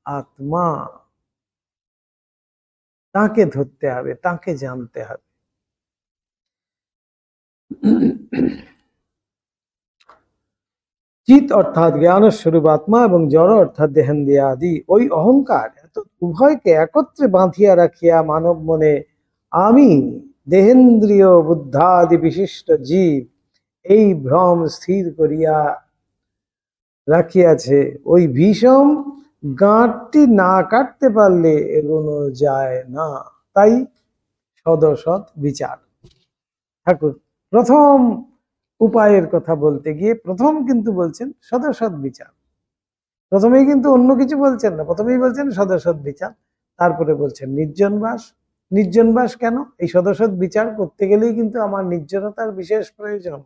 আত্মা। তাকে ধরতে হবে, তাকে জানতে হবে। চিত অর্থাৎ জ্ঞান স্বরূপ আত্মা এবং জড় অর্থাৎ দেহেন্দ্রিয় আদি, ওই অহংকার এত উভয়কে একত্রে বাঁধিয়া রাখিয়া মানব মনে আমি দেহেন্দ্রিয় বুদ্ধাদি বিশিষ্ট জীব, এই ভ্রম স্থির করিয়া রাখিয়াছে। ওই ভীষণ গাঁটটি না কাটতে পারলে এগোনো যায় না। তাই সদসৎ বিচার। ঠাকুর প্রথম উপায়ের কথা বলতে গিয়ে প্রথম কিন্তু বলছেন সদসৎ বিচার। প্রথমেই কিন্তু অন্য কিছু বলছেন না, প্রথমেই বলছেন সদসৎ বিচার, তারপরে বলছেন নির্জন বাস। নির্জন বাস কেন? এই সদসৎ বিচার করতে গেলেই কিন্তু আমার নির্জনতার বিশেষ প্রয়োজন।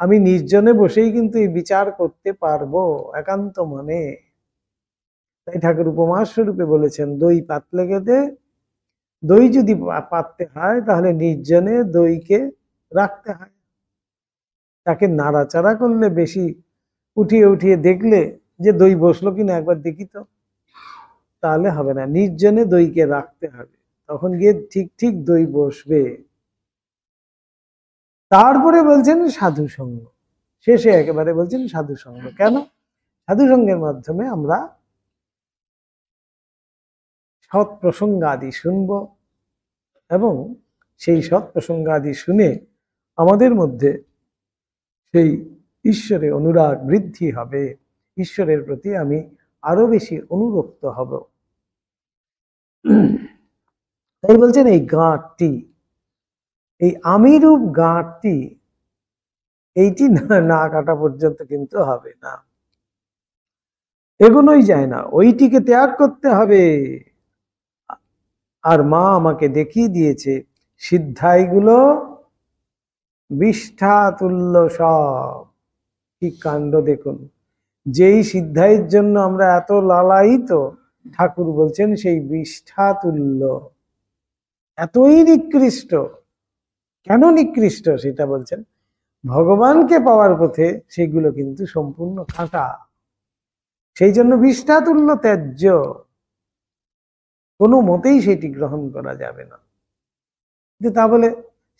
আমি নির্জনে বসেই কিন্তু এই বিচার করতে পারবো একান্ত মনে। তাই ঠাকুর উপমা স্বরূপে বলেছেন, দই পাতলে গেদে, দই যদি পাততে হয় তাহলে নির্জনে দইকে রাখতে হয়। তাকে নাড়াচাড়া করলে, বেশি উঠিয়ে উঠিয়ে দেখলে যে দই বসলো কিনা একবার দেখি তো, তাহলে হবে না। নির্জনে দইকে রাখতে হবে, তখন গিয়ে ঠিক ঠিক দই বসবে। তারপরে বলছেন সাধু সঙ্গ, শেষে একেবারে বলছেন সাধু সঙ্গ। কেন? সাধু সঙ্গের মাধ্যমে আমরা সৎ প্রসঙ্গাদি শুনব এবং সেই সৎ প্রসঙ্গাদি শুনে আমাদের মধ্যে সেই ঈশ্বরের অনুরাগ বৃদ্ধি হবে, ঈশ্বরের প্রতি আমি আরো বেশি অনুরক্ত হব। তাই বলছেন এই গাঁটটি, এই আমি রূপ গাঁটটি, এইটি না কাটা পর্যন্ত কিন্তু হবে না, এগোনোই যায় না, ওইটিকে ত্যাগ করতে হবে। আর মা আমাকে দেখিয়ে দিয়েছে সিদ্ধাইগুলো বিষ্ঠা তুল্য সব। কি কাণ্ড দেখুন! যেই সিদ্ধাইয়ের জন্য আমরা এত লালায়িত, ঠাকুর বলছেন সেই বিষ্ঠা তুল্য, এতই নিকৃষ্ট। কেন নিকৃষ্ট সেটা বলছেন, ভগবানকে পাওয়ার পথে সেগুলো কিন্তু সম্পূর্ণ কাঁটা। সেই জন্য বিষ্ঠা তুল্য ত্যায্য, কোনো মতেই সেটি গ্রহণ করা যাবে না। কিন্তু তা বলে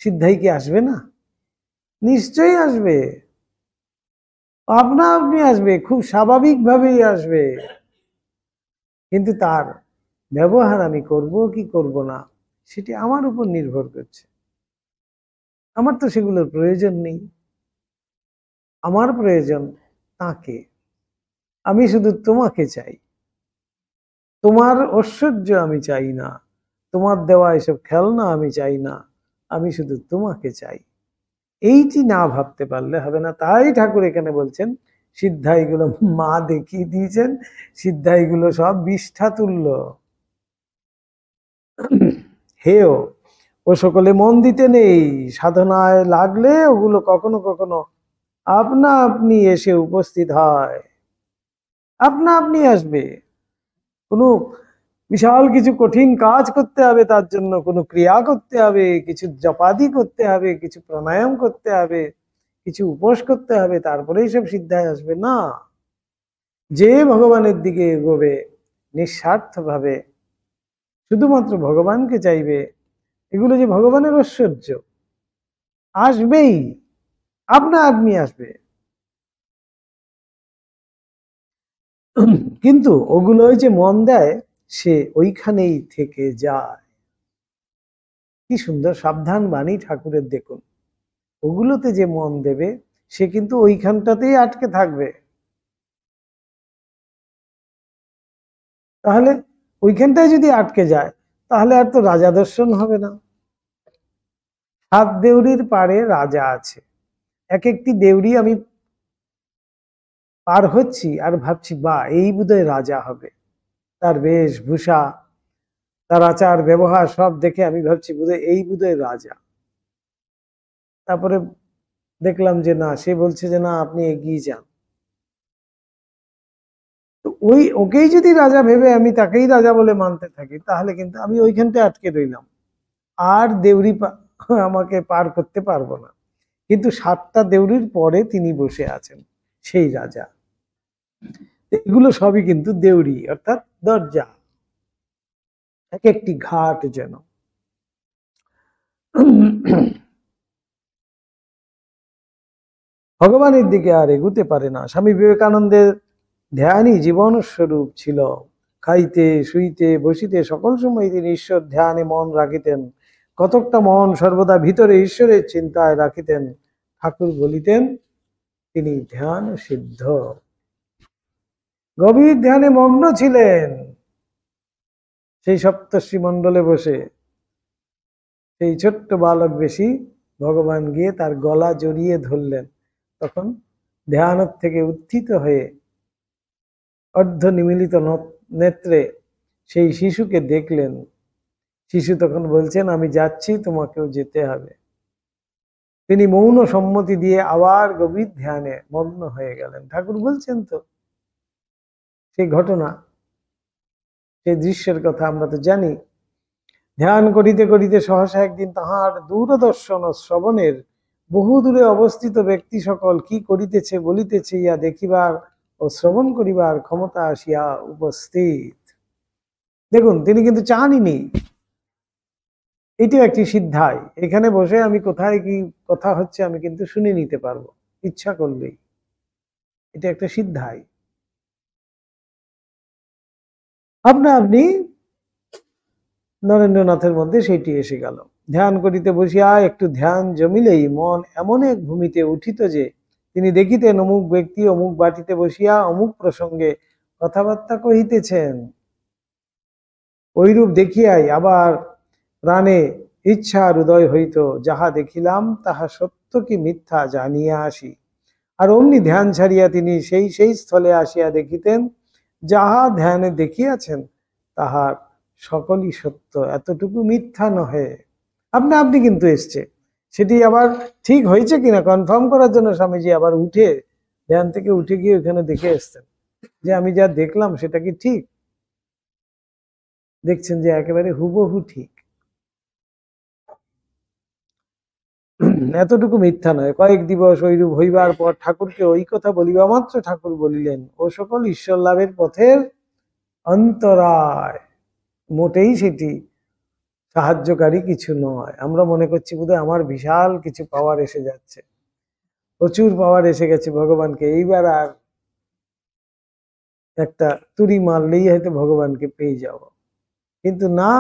সিদ্ধাই কি আসবে না? নিশ্চয়ই আসবে, আপনা আপনি আসবে, খুব স্বাভাবিকভাবেই আসবে। কিন্তু তার ব্যবহার আমি করব কি করব না, সেটি আমার উপর নির্ভর করছে। আমার তো সেগুলোর প্রয়োজন নেই, আমার প্রয়োজন তাকে। আমি শুধু তোমাকে চাই, তোমার ঐশ্বর্য আমি চাই না, তোমার দেওয়া এসব খেলনা আমি চাই না, আমি শুধু তোমাকে চাই। এইটি না ভাবতে পারলে হবে না। তাই ঠাকুর এখানে বলছেন সিদ্ধাইগুলো মা দেখিয়ে দিয়েছেন, সিদ্ধাইগুলো সব বিষ্ঠা তুল্য। হেয়, ও সকলে মন দিতে নেই, সাধনায় লাগলে ওগুলো কখনো কখনো আপনা আপনি এসে উপস্থিত হয়, আপনা আপনি আসবে। কোনো বিশাল কিছু কঠিন কাজ করতে হবে, তার জন্য কোনো ক্রিয়া করতে হবে, কিছু জপাদি করতে হবে, কিছু প্রাণায়াম করতে হবে, কিছু উপোস করতে হবে, তারপরেই সব সিদ্ধায় আসবে না। যে ভগবানের দিকে এগোবে নিঃস্বার্থ ভাবে, শুধুমাত্র ভগবানকে চাইবে, এগুলো যে ভগবানের ঐশ্বর্য, আসবেই, আপনা আপনি আসবে। কিন্তু ওগুলোই যে মন দেয়, সে ওইখানেই থেকে যায়। কি সুন্দর সাবধান বাণী ঠাকুরের, দেখুন। ওগুলোতে যে মন দেবে সে কিন্তু ওইখানটাতেই আটকে থাকবে। তাহলে ওইখানটায় যদি আটকে যায়, তাহলে আর তো রাজা দর্শন হবে না। 7 দেউরির পাড়ে রাজা আছে। এক একটি দেউরি আমি পার হচ্ছি আর ভাবছি, বা এই বোধহয় রাজা হবে। তার বেশভূষা, তার আচার ব্যবহার সব দেখে আমি ভাবছি বোধহয় এই বোধহয় রাজা। তারপরে দেখলাম যে না, সে বলছে যে না, আপনি এগিয়ে যান। তো ওকেই যদি রাজা ভেবে আমি তাকেই রাজা বলে মানতে থাকি, তাহলে কিন্তু আমি ওইখানটায় আটকে রইলাম, আর দেউরি আমাকে পার করতে পারবো না। কিন্তু 7টা দেউরির পরে তিনি বসে আছেন, সেই রাজা। এগুলো সবই কিন্তু দেউরি, অর্থাৎ দরজা, এক একটি ঘাট যেন। ভগবানের দিকে আর এগুতে পারে না। স্বামী বিবেকানন্দের ধ্যানই জীবন স্বরূপ ছিল। খাইতে শুইতে বসিতে সকল সময় তিনি ঈশ্বর ধ্যানে মন রাখিতেন। কতকটা মন সর্বদা ভিতরে ঈশ্বরের চিন্তায় রাখিতেন। ঠাকুর বলিতেন তিনি ধ্যান সিদ্ধ। গভীর ধ্যানে মগ্ন ছিলেন। সেই সপ্তর্ষি মণ্ডলে বসে সেই ছোট্ট বালক বেশি ভগবান গিয়ে তার গলা জড়িয়ে ধরলেন। তখন ধ্যান থেকে উত্থিত হয়ে অর্ধ নিমিলিত নেত্রে সেই শিশুকে দেখলেন। শিশু তখন বলছেন, আমি যাচ্ছি, তোমাকেও যেতে হবে। তিনি মৌন সম্মতি দিয়ে আবার গভীর ধ্যানে মগ্ন হয়ে গেলেন। ঠাকুর বলছেন তো সেই ঘটনা, সেই দৃশ্যের কথা আমরা তো জানি। ধ্যান করিতে করিতে সহসা একদিন তাহার দূরদর্শন ও শ্রবণের বহু দূরে অবস্থিত ব্যক্তি সকল কি করিতেছে বলিতেছে ইয়া দেখিবার ও শ্রবণ করিবার ক্ষমতা আসিয়া উপস্থিত। দেখুন, তিনি কিন্তু চানইনি। এটিও একটি সিদ্ধাই। এখানে বসে আমি কোথায় কি কথা হচ্ছে আমি কিন্তু শুনে নিতে পারবো ইচ্ছা করলেই। এটা একটা সিদ্ধাই। আপনি নরেন্দ্রনাথের মধ্যে সেইটি এসে গেল। ধ্যান করিতে বসিয়া একটু ধ্যান জমিলেই মন এমন এক ভূমিতে উঠিত যে তিনি দেখিতেন অমুক ব্যক্তি অমুক বাটিতে বসিয়া অমুক প্রসঙ্গে কথাবার্তা কহিতেছেন। ঐরূপ দেখিয়াই আবার প্রাণে ইচ্ছার উদয় হইত, যাহা দেখিলাম তাহা সত্য কি মিথ্যা জানিয়া আসি। আর অমনি ধ্যান ছাড়িয়া তিনি সেই স্থলে আসিয়া দেখিতেন, যাহা ধ্যানে দেখিয়াছেন তাহার সকলই সত্য, এতটুকু মিথ্যা নহে। আপনি কিন্তু এসছে। সেটি আবার ঠিক হয়েছে কিনা কনফার্ম করার জন্য স্বামীজি আবার উঠে ধ্যান থেকে উঠে গিয়ে ওখানে দেখে এসছেন যে আমি যা দেখলাম সেটা কি ঠিক। দেখছেন যে একেবারে হুবহু ঠিক, এতটুকু মিথ্যা নয়। কয়েক দিবস ঐরূপ হইবার পর ঠাকুরকে ওই কথা বলিবা মাত্র ঠাকুর বলিলেন, ও সকল ঈশ্বর লাভের পথের অন্তরায়, মোটেই সেটি সাহায্যকারী কিছু নয়। আমরা মনে করছি বোধহয় আমার বিশাল কিছু পাওয়ার এসে যাচ্ছে, প্রচুর পাওয়ার এসে গেছে ভগবানকে, এইবার আর একটা তুড়ি মারলেই হয়তো ভগবানকে পেয়ে যাব। কিন্তু না,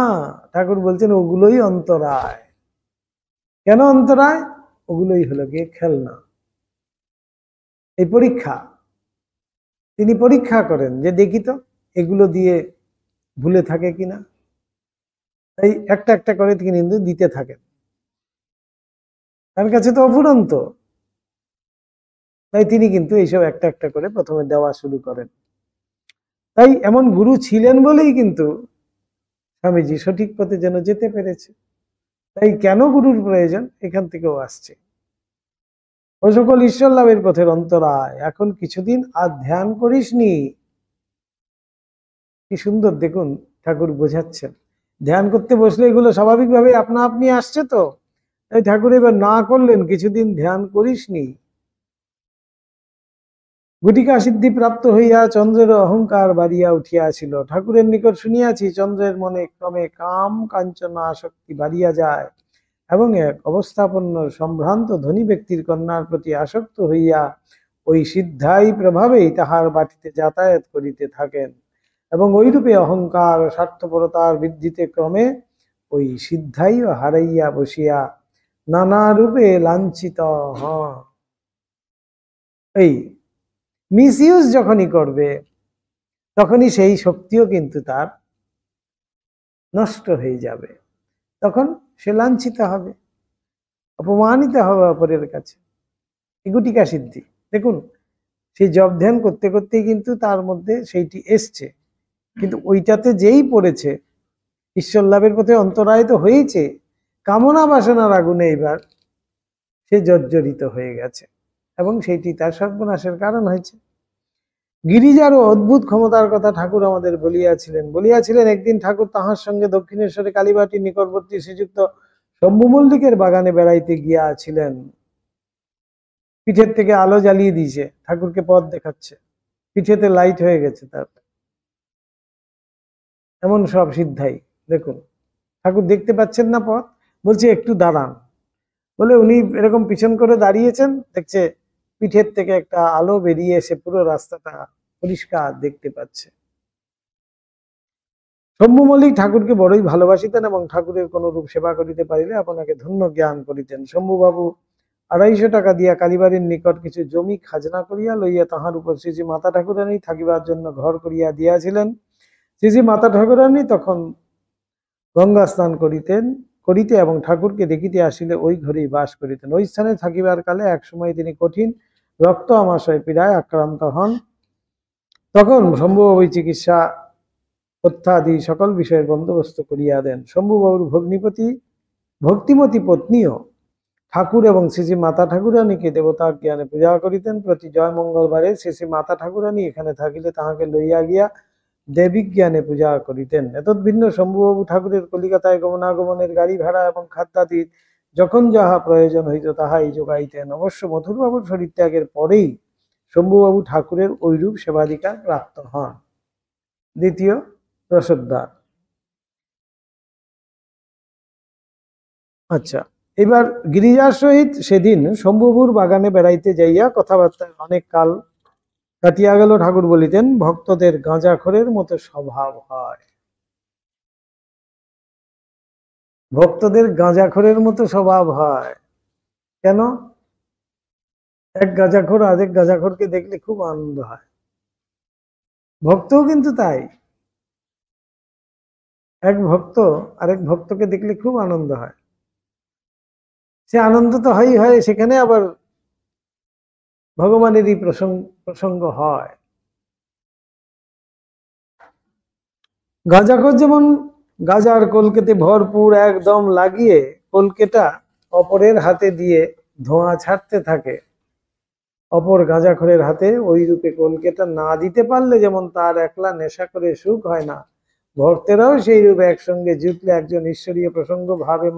ঠাকুর বলছেন ওগুলোই অন্তরায়। কেন অন্তরায়? ওগুলোই হলো গিয়ে খেলনা। এই পরীক্ষা, তিনি পরীক্ষা করেন যে দেখি তো এগুলো দিয়ে ভুলে থাকে কিনা। তাই একটা একটা করে তিনি কিন্তু দিতে থাকেন, তার কাছে তো অফুরন্ত। তাই তিনি কিন্তু এইসব একটা একটা করে প্রথমে দেওয়া শুরু করেন। তাই এমন গুরু ছিলেন বলেই কিন্তু স্বামীজি সঠিক পথে যেন যেতে পেরেছে। তাই কেন গুরুর প্রয়োজন এখান থেকেও আসছে। ও সকল ঈশ্বর লাভের পথের অন্তরায়, এখন কিছুদিন আর ধ্যান করিসনি। কি সুন্দর দেখুন, ঠাকুর বোঝাচ্ছেন। ধ্যান করতে বসলে এগুলো স্বাভাবিকভাবে আপনা আপনি আসছে তো। তাই ঠাকুর এবার না করলেন, কিছুদিন ধ্যান করিসনি। গুটিকা সিদ্ধি প্রাপ্ত হইয়া চন্দ্রের অহংকার বাড়িয়া উঠিয়াছিল। ঠাকুরের নিকট শুনিয়াছি, চন্দ্রের মনে ক্রমে কাম কাঞ্চনা আসক্তি বাড়িয়া যায় এবং এক অবস্থাপন্ন সম্ভ্রান্ত ধনী ব্যক্তির কন্যার প্রতি আসক্ত হইয়া ওই সিদ্ধাই প্রভাবেই তাহার বাটিতে যাতায়াত করিতে থাকেন এবং ওইরূপে অহংকার ও স্বার্থপরতার বৃদ্ধিতে ক্রমে ওই সিদ্ধাইও হারাইয়া বসিয়া নানা রূপে লাঞ্ছিত হন। এই মিসইউজ যখনই করবে তখনই সেই শক্তিও কিন্তু তার নষ্ট হয়ে যাবে, তখন সে লাঞ্ছিত হবে, অপমানিত হবে অপরের কাছে। গুটিকা সিদ্ধি দেখুন, সেই জপ ধ্যান করতে করতেই কিন্তু তার মধ্যে সেইটি এসছে, কিন্তু ওইটাতে যেই পড়েছে ঈশ্বর লাভের পথে অন্তরায় তো হয়েছে, কামনা বাসনার আগুনে এবার সে জর্জরিত হয়ে গেছে এবং সেইটি তার সর্বনাশের কারণ হয়েছে। গিরিজারও অদ্ভুত ক্ষমতার কথা ঠাকুর আমাদের বলিয়াছিলেন। একদিন ঠাকুর তাহার সঙ্গে দক্ষিণেশ্বরে কালীবাটির নিকটবর্তী শ্রীযুক্ত শম্ভু মল্লিকের বাগানে বেড়াইতে গিয়াছিলেন। পিঠের থেকে আলো জ্বালিয়ে দিয়েছে, ঠাকুরকে পথ দেখাচ্ছে, পিঠেতে লাইট হয়ে গেছে তার। এমন সব সিদ্ধাই দেখুন, ঠাকুর দেখতে পাচ্ছেন না পথ, বলছে একটু দাঁড়ান, বলে উনি এরকম পিছন করে দাঁড়িয়েছেন, দেখছে পিঠের থেকে একটা আলো বেরিয়ে এসে পুরো রাস্তাটা পরিষ্কার দেখতে পাচ্ছে। শম্ভু মল্লিক ঠাকুরকে বড়ই ভালোবাসিতেন এবং ঠাকুরের কোন রূপ সেবা করিতে পারিলে আপনাকে ধন্য জ্ঞান করিতেন। শম্ভুবাবু 250 টাকা দিয়া কালীবাড়ির নিকট কিছু জমি খাজনা করিয়া লইয়া তাহার উপর শ্রী শ্রী মাতা ঠাকুরানী থাকিবার জন্য ঘর করিয়া দিয়াছিলেন। শ্রী শ্রী মাতা ঠাকুরানী তখন গঙ্গা স্নান করিতে এবং ঠাকুরকে দেখিতে আসিলে ওই ঘরেই বাস করিতেন। ওই স্থানে থাকিবার কালে এক সময় তিনি কঠিন রক্ত আমাশয় পীড়ায় আক্রান্ত হন। তখন শম্ভুবাবু চিকিৎসা অত্যাদি সকল বিষয়ের বন্দোবস্ত করিয়া দেন। শম্ভুবাবুর ভক্তিমতী পত্নীও ঠাকুর এবং শ্রী শ্রী মাতা ঠাকুরানীকে দেবতার জ্ঞানে পূজা করিতেন। প্রতি জয় মঙ্গলবারে শ্রী শ্রী মাতা ঠাকুরানী এখানে থাকিলে তাহাকে লইয়া গিয়া দেবিক জ্ঞানে পূজা করিতেন। এতদ্ভিন্ন শম্ভুবাবু ঠাকুরের কলিকাতায় গমনাগমনের গাড়ি ভাড়া এবং খাদ্যাদির যখন যাহা প্রয়োজন হইত তাহাই যোগাইতেন। অবশ্য মথুরবাবুর শরীরত্যাগের পরেই শম্ভুবাবু ঠাকুরের ঐরূপ সেবাধিকার প্রাপ্ত হন। দ্বিতীয় রসদ্বার। আচ্ছা, এবার গিরিজার সহিত সেদিন শম্ভুবাবুর বাগানে বেড়াইতে যাইয়া কথাবার্তায় অনেক কাল কাটিয়া গেল। ঠাকুর বলিতেন, ভক্তদের গাঁজাখোরের মতো স্বভাব হয়। ভক্তদের গাঁজাখোরের মতো স্বভাব হয় কেন? এক গাঁজাখোর আরেক গাঁজাখোরকে দেখলে খুব আনন্দ হয়, ভক্তও কিন্তু তাই। এক ভক্ত আরেক ভক্তকে দেখলে খুব আনন্দ হয়, সে আনন্দ তো হয়, সেখানে আবার ভগবানেরই প্রসঙ্গ হয়। গাঁজাখোর যেমন গাঁজার কলকেতে ভরপুর একদম লাগিয়ে কলকেটা অপরের হাতে দিয়ে ধোঁয়া ছাড়তে থাকে, অপর গাঁজাখোরের হাতে ওই রূপে কলকেটা না দিতে পারলে যেমন তার একলা নেশা করে সুখ হয় না, ভক্তেরাও সেই রূপে একসঙ্গে জুটলে একজন ঈশ্বরীয় প্রসঙ্গ ভাবে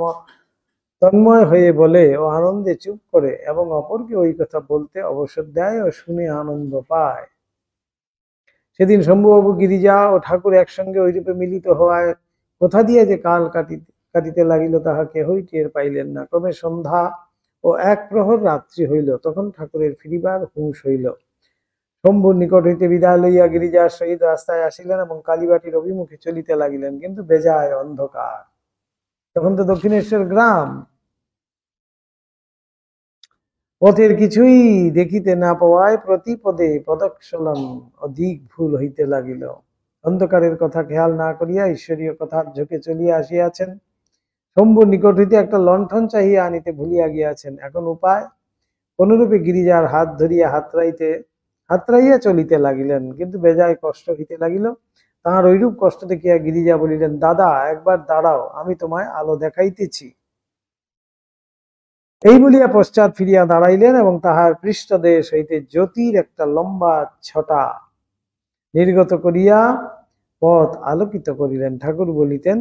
তন্ময় হয়ে বলে ও আনন্দে চুপ করে এবং অপরকে ওই কথা বলতে অবসর দেয় ও শুনে আনন্দ পায়। সেদিন শম্ভুবাবু, গিরিজা ও ঠাকুর একসঙ্গে ওইরূপে মিলিত হওয়ায় কোথা দিয়ে যে কাল কাটিতে লাগিল তাহা কেহই টের পাইলেন না। ক্রমে সন্ধ্যা ও এক প্রহর রাত্রি হইল, তখন ঠাকুরের ফিরিবার হুঁশ হইল। শম্ভুর নিকট হইতে বিদায় লইয়া গিরিজার সহিত রাস্তায় আসিলেন এবং কালীবাটির অভিমুখে চলিতে লাগিলেন, কিন্তু বেজায় অন্ধকার। তখন তো দক্ষিণেশ্বর গ্রাম, পথের কিছুই দেখিতে না পাওয়ায় প্রতি পদে পদস্খলন অধিক ভুল হইতে লাগিল। অন্ধকারের কথা খেয়াল না করিয়া ঈশ্বরীয় কথার ঝোঁকে চলিয়া আসিয়াছেন। শম্ভুর নিকট হইতে একটা লণ্ঠন চাহিয়া আনিতে ভুলিয়া গিয়াছেন। এখন উপায়? কোনরূপে গিরিজার হাত ধরিয়া হাতড়াইয়া চলিতে লাগিলেন, কিন্তু বেজায় কষ্ট হইতে লাগিল। তাহার ঐরূপ কষ্ট দেখিয়া গিরিজা বলিলেন, দাদা একবার দাঁড়াও, আমি তোমায় আলো দেখাইতেছি। এই বলিয়া পশ্চাৎ ফিরিয়া দাঁড়াইলেন এবং তাহার পৃষ্ঠদেশ হইতে জ্যোতির একটা লম্বা ছটা নির্গত করিয়া পথ আলোকিত করিলেন। ঠাকুর বলিতেন,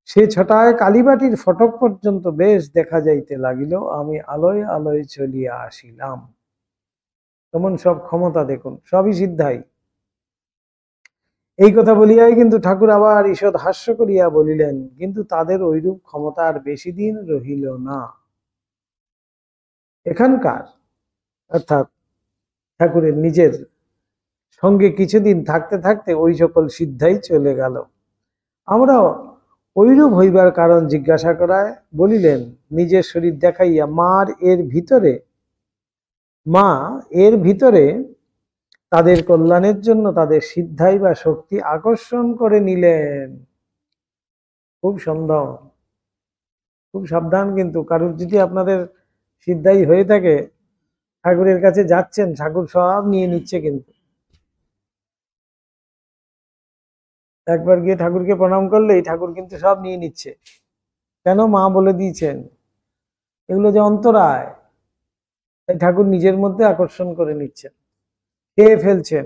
সে ছটায় কালীবাটির ফটক পর্যন্ত বেশ দেখা যাইতে লাগিল, আমি আলোয় আলোয় চলিয়া আসিলাম। তেমন সব ক্ষমতা দেখুন, সবই সিদ্ধাই। এই কথা বলিয়াই কিন্তু ঠাকুর আবার ঈষৎ হাস্য করিয়া বলিলেন, কিন্তু তাদের ঐরূপ ক্ষমতা আর বেশি দিন রহিল না। এখানকার অর্থাৎ ঠাকুরের নিজের সঙ্গে কিছুদিন থাকতে থাকতে ওই সকল সিদ্ধাই চলে গেল। আমরাও ঐরূপ হইবার কারণ জিজ্ঞাসা করায় বলিলেন, নিজের শরীর দেখাইয়া মা এর ভিতরে তাদের কল্যাণের জন্য তাদের সিদ্ধাই বা শক্তি আকর্ষণ করে নিলেন। খুব সুন্দর, খুব সাবধান, কিন্তু কারোর যদি আপনাদের সিদ্ধাই হয়ে থাকে, ঠাকুরের কাছে যাচ্ছেন, ঠাকুর সব নিয়ে নিচ্ছে। কিন্তু একবার গিয়ে ঠাকুরকে প্রণাম করলেই ঠাকুর কিন্তু সব নিয়ে নিচ্ছে। কেন? মা বলে দিয়েছেন এগুলো যে অন্তরায়, তাই ঠাকুর নিজের মধ্যে আকর্ষণ করে নিচ্ছেন, খেয়ে ফেলছেন।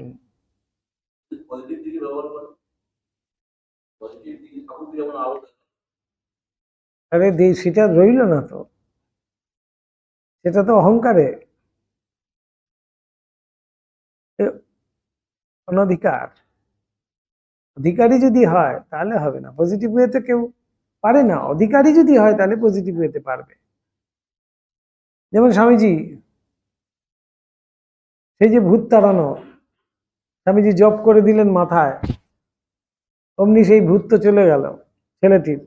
আরে সেটা রইল না তো, সেটা তো অহংকারে অনধিকার। অধিকারী যদি হয় তাহলে হবে না, পজিটিভ ওয়েতে কেউ পারে না। অধিকারী যদি হয় তাহলে পজিটিভ ওয়েতে পারবে। যেমন স্বামীজি, সেই যে ভূত তাড়ানো, স্বামীজি জপ করে দিলেন মাথায়, অমনি সেই ভূত তো চলে গেল ছেলেটির।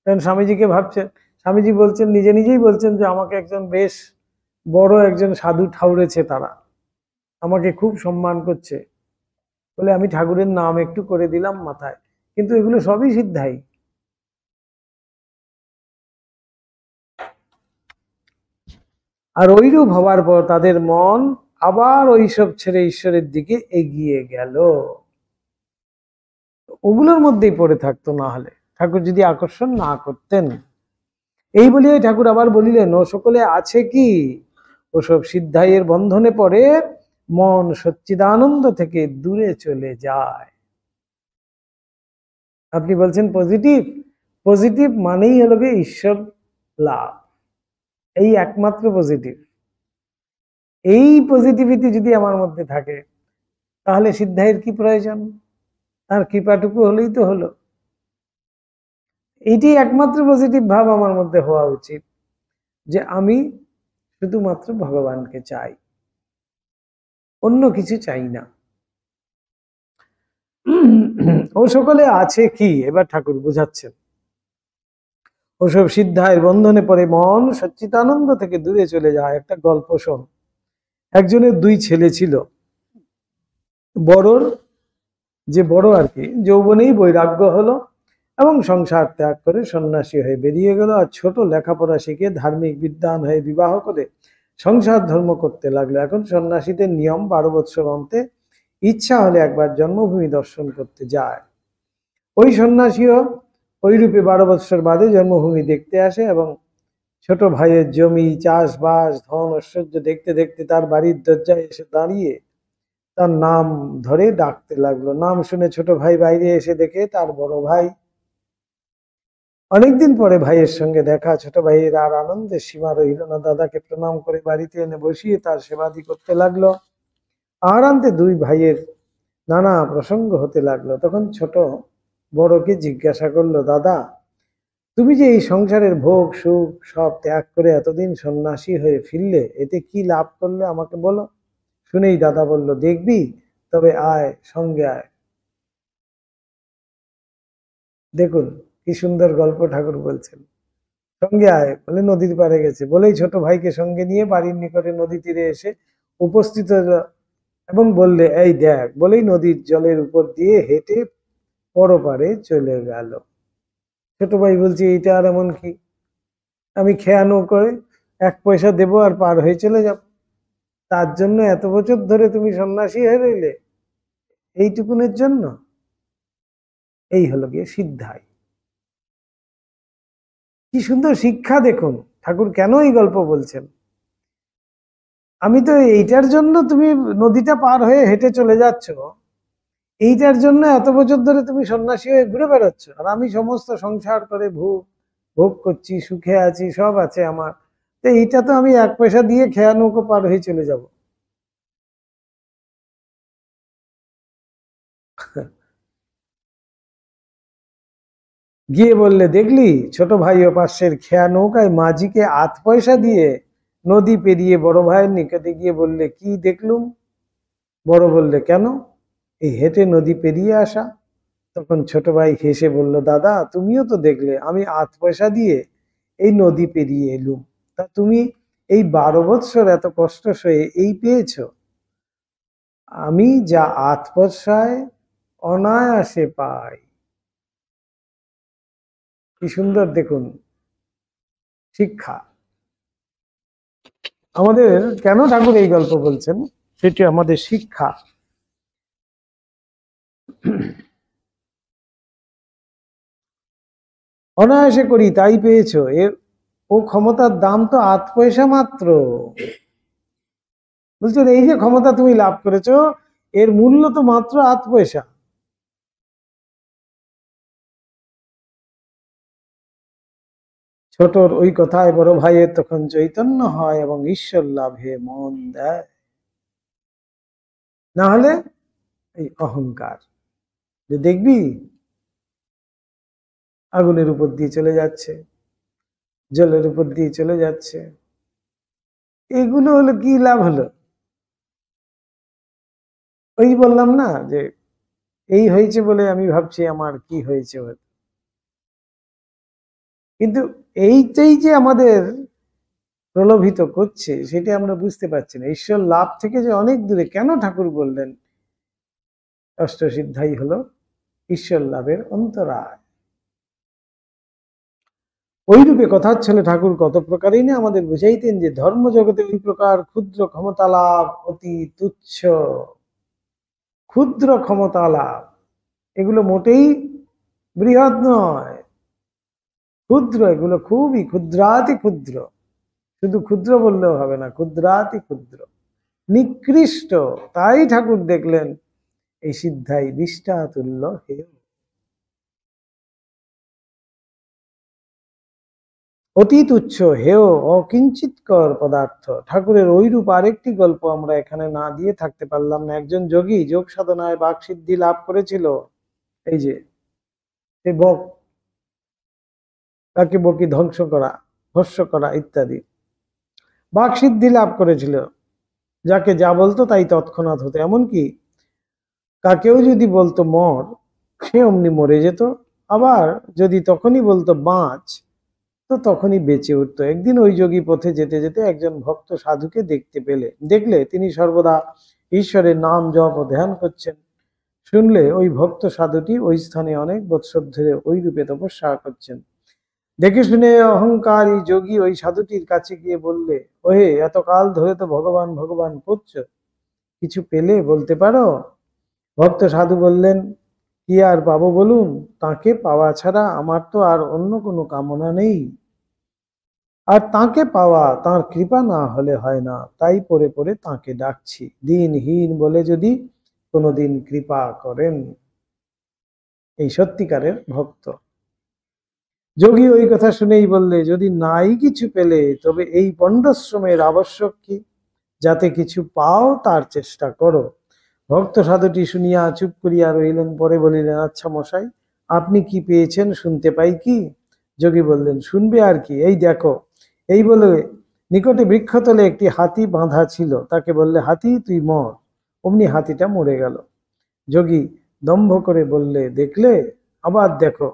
কারণ স্বামীজিকে ভাবছেন, স্বামীজি বলছেন, নিজে নিজেই বলছেন যে আমাকে একজন বেশ বড় একজন সাধু ঠাউরেছে, তারা আমাকে খুব সম্মান করছে বলে আমি ঠাকুরের নাম একটু করে দিলাম মাথায়। কিন্তু এগুলো সবই সিদ্ধাই। আর ওইরূপ হওয়ার পর তাদের মন আবার ওইসব ছেড়ে ঈশ্বরের দিকে এগিয়ে গেল, ওগুলোর মধ্যেই পড়ে থাকতো, না হলে ঠাকুর যদি আকর্ষণ না করতেন। এই বলিয়াই ঠাকুর আবার বলিলেন, ও সকলে আছে কি ওসব সিদ্ধাইয়ের বন্ধনে পড়ে মন সচ্চিদানন্দ থেকে দূরে চলে যায়। আপনি বলছেন পজিটিভ, পজিটিভ মানেই হলো গিয়ে ঈশ্বর লাভ, এই একমাত্র পজিটিভ। এই পজিটিভিটি যদি আমার মধ্যে থাকে, তাহলে সিদ্ধাইয়ের কি প্রয়োজন? তার কৃপাটুকু হলেই তো হলো। এইটি একমাত্র পজিটিভ ভাব আমার মধ্যে হওয়া উচিত, যে আমি শুধুমাত্র ভগবানকে চাই, অন্য কিছু চাই না। ও সকলে আছে কি, এবার ঠাকুর বুঝাচ্ছেন, ওসব সিদ্ধায়ের বন্ধনে পড়ে মন সচ্চিদানন্দ থেকে দূরে চলে যায়। একটা গল্প শোন। একজনের দুই ছেলে ছিল। বড়র, যে বড় আর কি, যৌবনেই বৈরাগ্য হলো এবং সংসার ত্যাগ করে সন্ন্যাসী হয়ে বেরিয়ে গেল। আর ছোট লেখাপড়া শিখে ধার্মিক বিদ্বান হয়ে বিবাহ করে সংসার ধর্ম করতে লাগলো। এখন সন্ন্যাসীদের নিয়ম 12 বৎসর অন্তে ইচ্ছা হলে একবার জন্মভূমি দর্শন করতে যায়। ওই সন্ন্যাসীও ওই রূপে 12 বৎসর বাদে জন্মভূমি দেখতে আসে এবং ছোট ভাইয়ের জমি, চাষবাস, ধন ঐশ্বর্য দেখতে দেখতে তার বাড়ির দরজায় এসে দাঁড়িয়ে তার নাম ধরে ডাকতে লাগলো। নাম শুনে ছোট ভাই বাইরে এসে দেখে তার বড় ভাই। অনেকদিন পরে ভাইয়ের সঙ্গে দেখা, ছোট ভাইয়ের আর আনন্দের সীমা রইল না। দাদাকে প্রণাম করে বাড়িতে এনে বসিয়ে তার সেবাদি করতে লাগলো। আহারান্তে দুই ভাইয়ের নানা প্রসঙ্গ হতে লাগলো। তখন ছোট বড়কে জিজ্ঞাসা করলো, দাদা, তুমি যে এই সংসারের ভোগ সুখ সব ত্যাগ করে এতদিন সন্ন্যাসী হয়ে ফিরলে, এতে কি লাভ করলে আমাকে বলো। শুনেই দাদা বলল, দেখবি, তবে আয়, সঙ্গে আয়। দেখুন কি সুন্দর গল্প ঠাকুর বলছেন। সঙ্গে আয় বলে নদীর পাড়ে গেছে, বলেই ছোট ভাইকে সঙ্গে নিয়ে বাড়ির নিকটে নদী তীরে এসে উপস্থিত হলো এবং বললে, এই দেখ, বলেই নদীর জলের উপর দিয়ে হেঁটে পরপারে চলে গেল। ছোট ভাই বলছে, এইটা আর এমন কি, আমি খেয়ানো করে 1 পয়সা দেবো আর পার হয়ে চলে যাব, তার জন্য এত বছর ধরে তুমি সন্ন্যাসী হয়ে রইলে এইটুকুনের জন্য? এই হলো গিয়ে সিদ্ধাই। কি সুন্দর শিক্ষা দেখুন, ঠাকুর কেন এই গল্প বলছেন। আমি তো এইটার জন্য তুমি নদীটা পার হয়ে হেঁটে চলে যাচ্ছ, এইটার জন্য এত বছর ধরে তুমি সন্ন্যাসী হয়ে ঘুরে বেড়াচ্ছ, আর আমি সমস্ত সংসার করে ভোগ ভোগ করছি, সুখে আছি, সব আছে আমার, তো এইটা তো আমি 1 পয়সা দিয়ে খেয়া নৌকো পার হয়ে চলে যাব। গিয়ে বললে, দেখলি ছোট ভাই ও পাশের খেয়া নৌকায় মাঝিকে 8 পয়সা দিয়ে নদী পেরিয়ে বড় ভাইয়ের নিকটে গিয়ে বললে, কি দেখলুম? বড় বললে, কেন? এই হেঁটে নদী পেরিয়ে আসা। তখন ছোট ভাই হেসে বলল, দাদা তুমিও তো দেখলে আমি 8 পয়সা দিয়ে এই নদী পেরিয়ে এলুম, তা তুমি এই 12 বৎসর এত কষ্ট সয়ে এই পেয়েছো? আমি যা 8 পয়সায় অনায়াসে পাই। কি সুন্দর দেখুন শিক্ষা। আমাদের কেন ঠাকুর এই গল্প বলছেন, সেটি আমাদের শিক্ষা। অনায়াসে করি তাই পেয়েছো, এর ও ক্ষমতার দাম তো 8 পয়সা মাত্র। বলছেন এই যে ক্ষমতা তুমি লাভ করেছো, এর মূল্য তো মাত্র 8 পয়সা। ছোটর ওই কথায় বড় ভাইয়ের তখন চৈতন্য হয় এবং ঈশ্বর লাভে মন দেয়। না হলে এই অহংকার, যে দেখবি আগুনের উপর দিয়ে চলে যাচ্ছে, জলের উপর দিয়ে চলে যাচ্ছে, এগুলো হলো কি লাভ হলো? ওই বললাম না যে এই হয়েছে বলে আমি ভাবছি আমার কি হয়েছে, কিন্তু এইটাই যে আমাদের প্রলোভিত করছে সেটা আমরা বুঝতে পারছি না। ঈশ্বর লাভ থেকে যে অনেক দূরে, কেন ঠাকুর বললেন অষ্টসিদ্ধাই হলো ঈশ্বর লাভের অন্তরায়। ওই রূপে কথা ছেলে ঠাকুর কত প্রকারই না আমাদের বুঝাইতেন যে ধর্ম জগতে ওই প্রকার ক্ষুদ্র ক্ষমতা লাভ অতি তুচ্ছ। ক্ষুদ্র ক্ষমতা লাভ, এগুলো মোটেই বৃহৎ নয়, ক্ষুদ্র, এগুলো খুবই ক্ষুদ্রাতি ক্ষুদ্র। শুধু ক্ষুদ্র বললেও হবে না, ক্ষুদ্রাতি ক্ষুদ্র, নিকৃষ্ট। তাই ঠাকুর দেখলেন এই সিদ্ধাই বিষ্ঠা তুল্য হেয়, অতি তুচ্ছ হেয় অকিঞ্চিৎকর পদার্থ। ঠাকুরের ওইরূপ আরেকটি গল্প আমরা এখানে না দিয়ে থাকতে পারলাম না। একজন যোগী যোগ সাধনায় বাকসিদ্ধি লাভ করেছিল। এই যে এই বক, তাকে বকি ধ্বংস করা, ভস্য করা ইত্যাদি, বাকসিদ্ধি লাভ করেছিল। যাকে যা বলতো তাই তৎক্ষণাৎ হতো, এমনকি কাকেও যদি বলতো মর, সে অমনি মরে যেত। আবার যদি তখনই বলতো বাঁচ, তো তখনই বেঁচে উঠতো। একদিন ওই যোগী পথে যেতে যেতে একজন ভক্ত সাধুকে দেখলে তিনি সর্বদা ঈশ্বরের নাম জপ ও ধ্যান করছেন। শুনলে ওই ভক্ত সাধুটি ওই স্থানে অনেক বৎসর ধরে ওই রূপে তপস্যা করছেন। দেখে শুনে অহংকারী যোগী ওই সাধুটির কাছে গিয়ে বললে, ওহে এতকাল ধরে তো ভগবান ভগবান করছো, কিছু পেলে বলতে পারো? ভক্ত সাধু বললেন, কি আর পাবো বলুন, তাকে পাওয়া ছাড়া আমার তো আর অন্য কোনো কামনা নেই, আর তাকে পাওয়া তার কৃপা না হলে হয় না, তাই পরে পরে তাকে ডাকছি, দিনহীন বলে যদি কোনোদিন কৃপা করেন। এই সত্যিকারের ভক্ত। যোগী ওই কথা শুনেই বললে, যদি নাই কিছু পেলে তবে এই পণ্ডশ্রমের আবশ্যক কি? যাতে কিছু পাও তার চেষ্টা করো। ভক্ত সাধুটি শুনিয়া চুপ করিয়া রইলেন, পরে বলিলেন, আচ্ছা মশাই, আপনি কি পেয়েছেন শুনতে পাই কি? যোগী বললেন, শুনবে আর কি, এই দেখো। এই বলে নিকটে বৃক্ষতলে একটি হাতি বাঁধা ছিল, তাকে বললে, হাতি তুই মর। অমনি হাতিটা মরে গেল। যোগী দম্ভ করে বললে, দেখলে, আবার দেখো।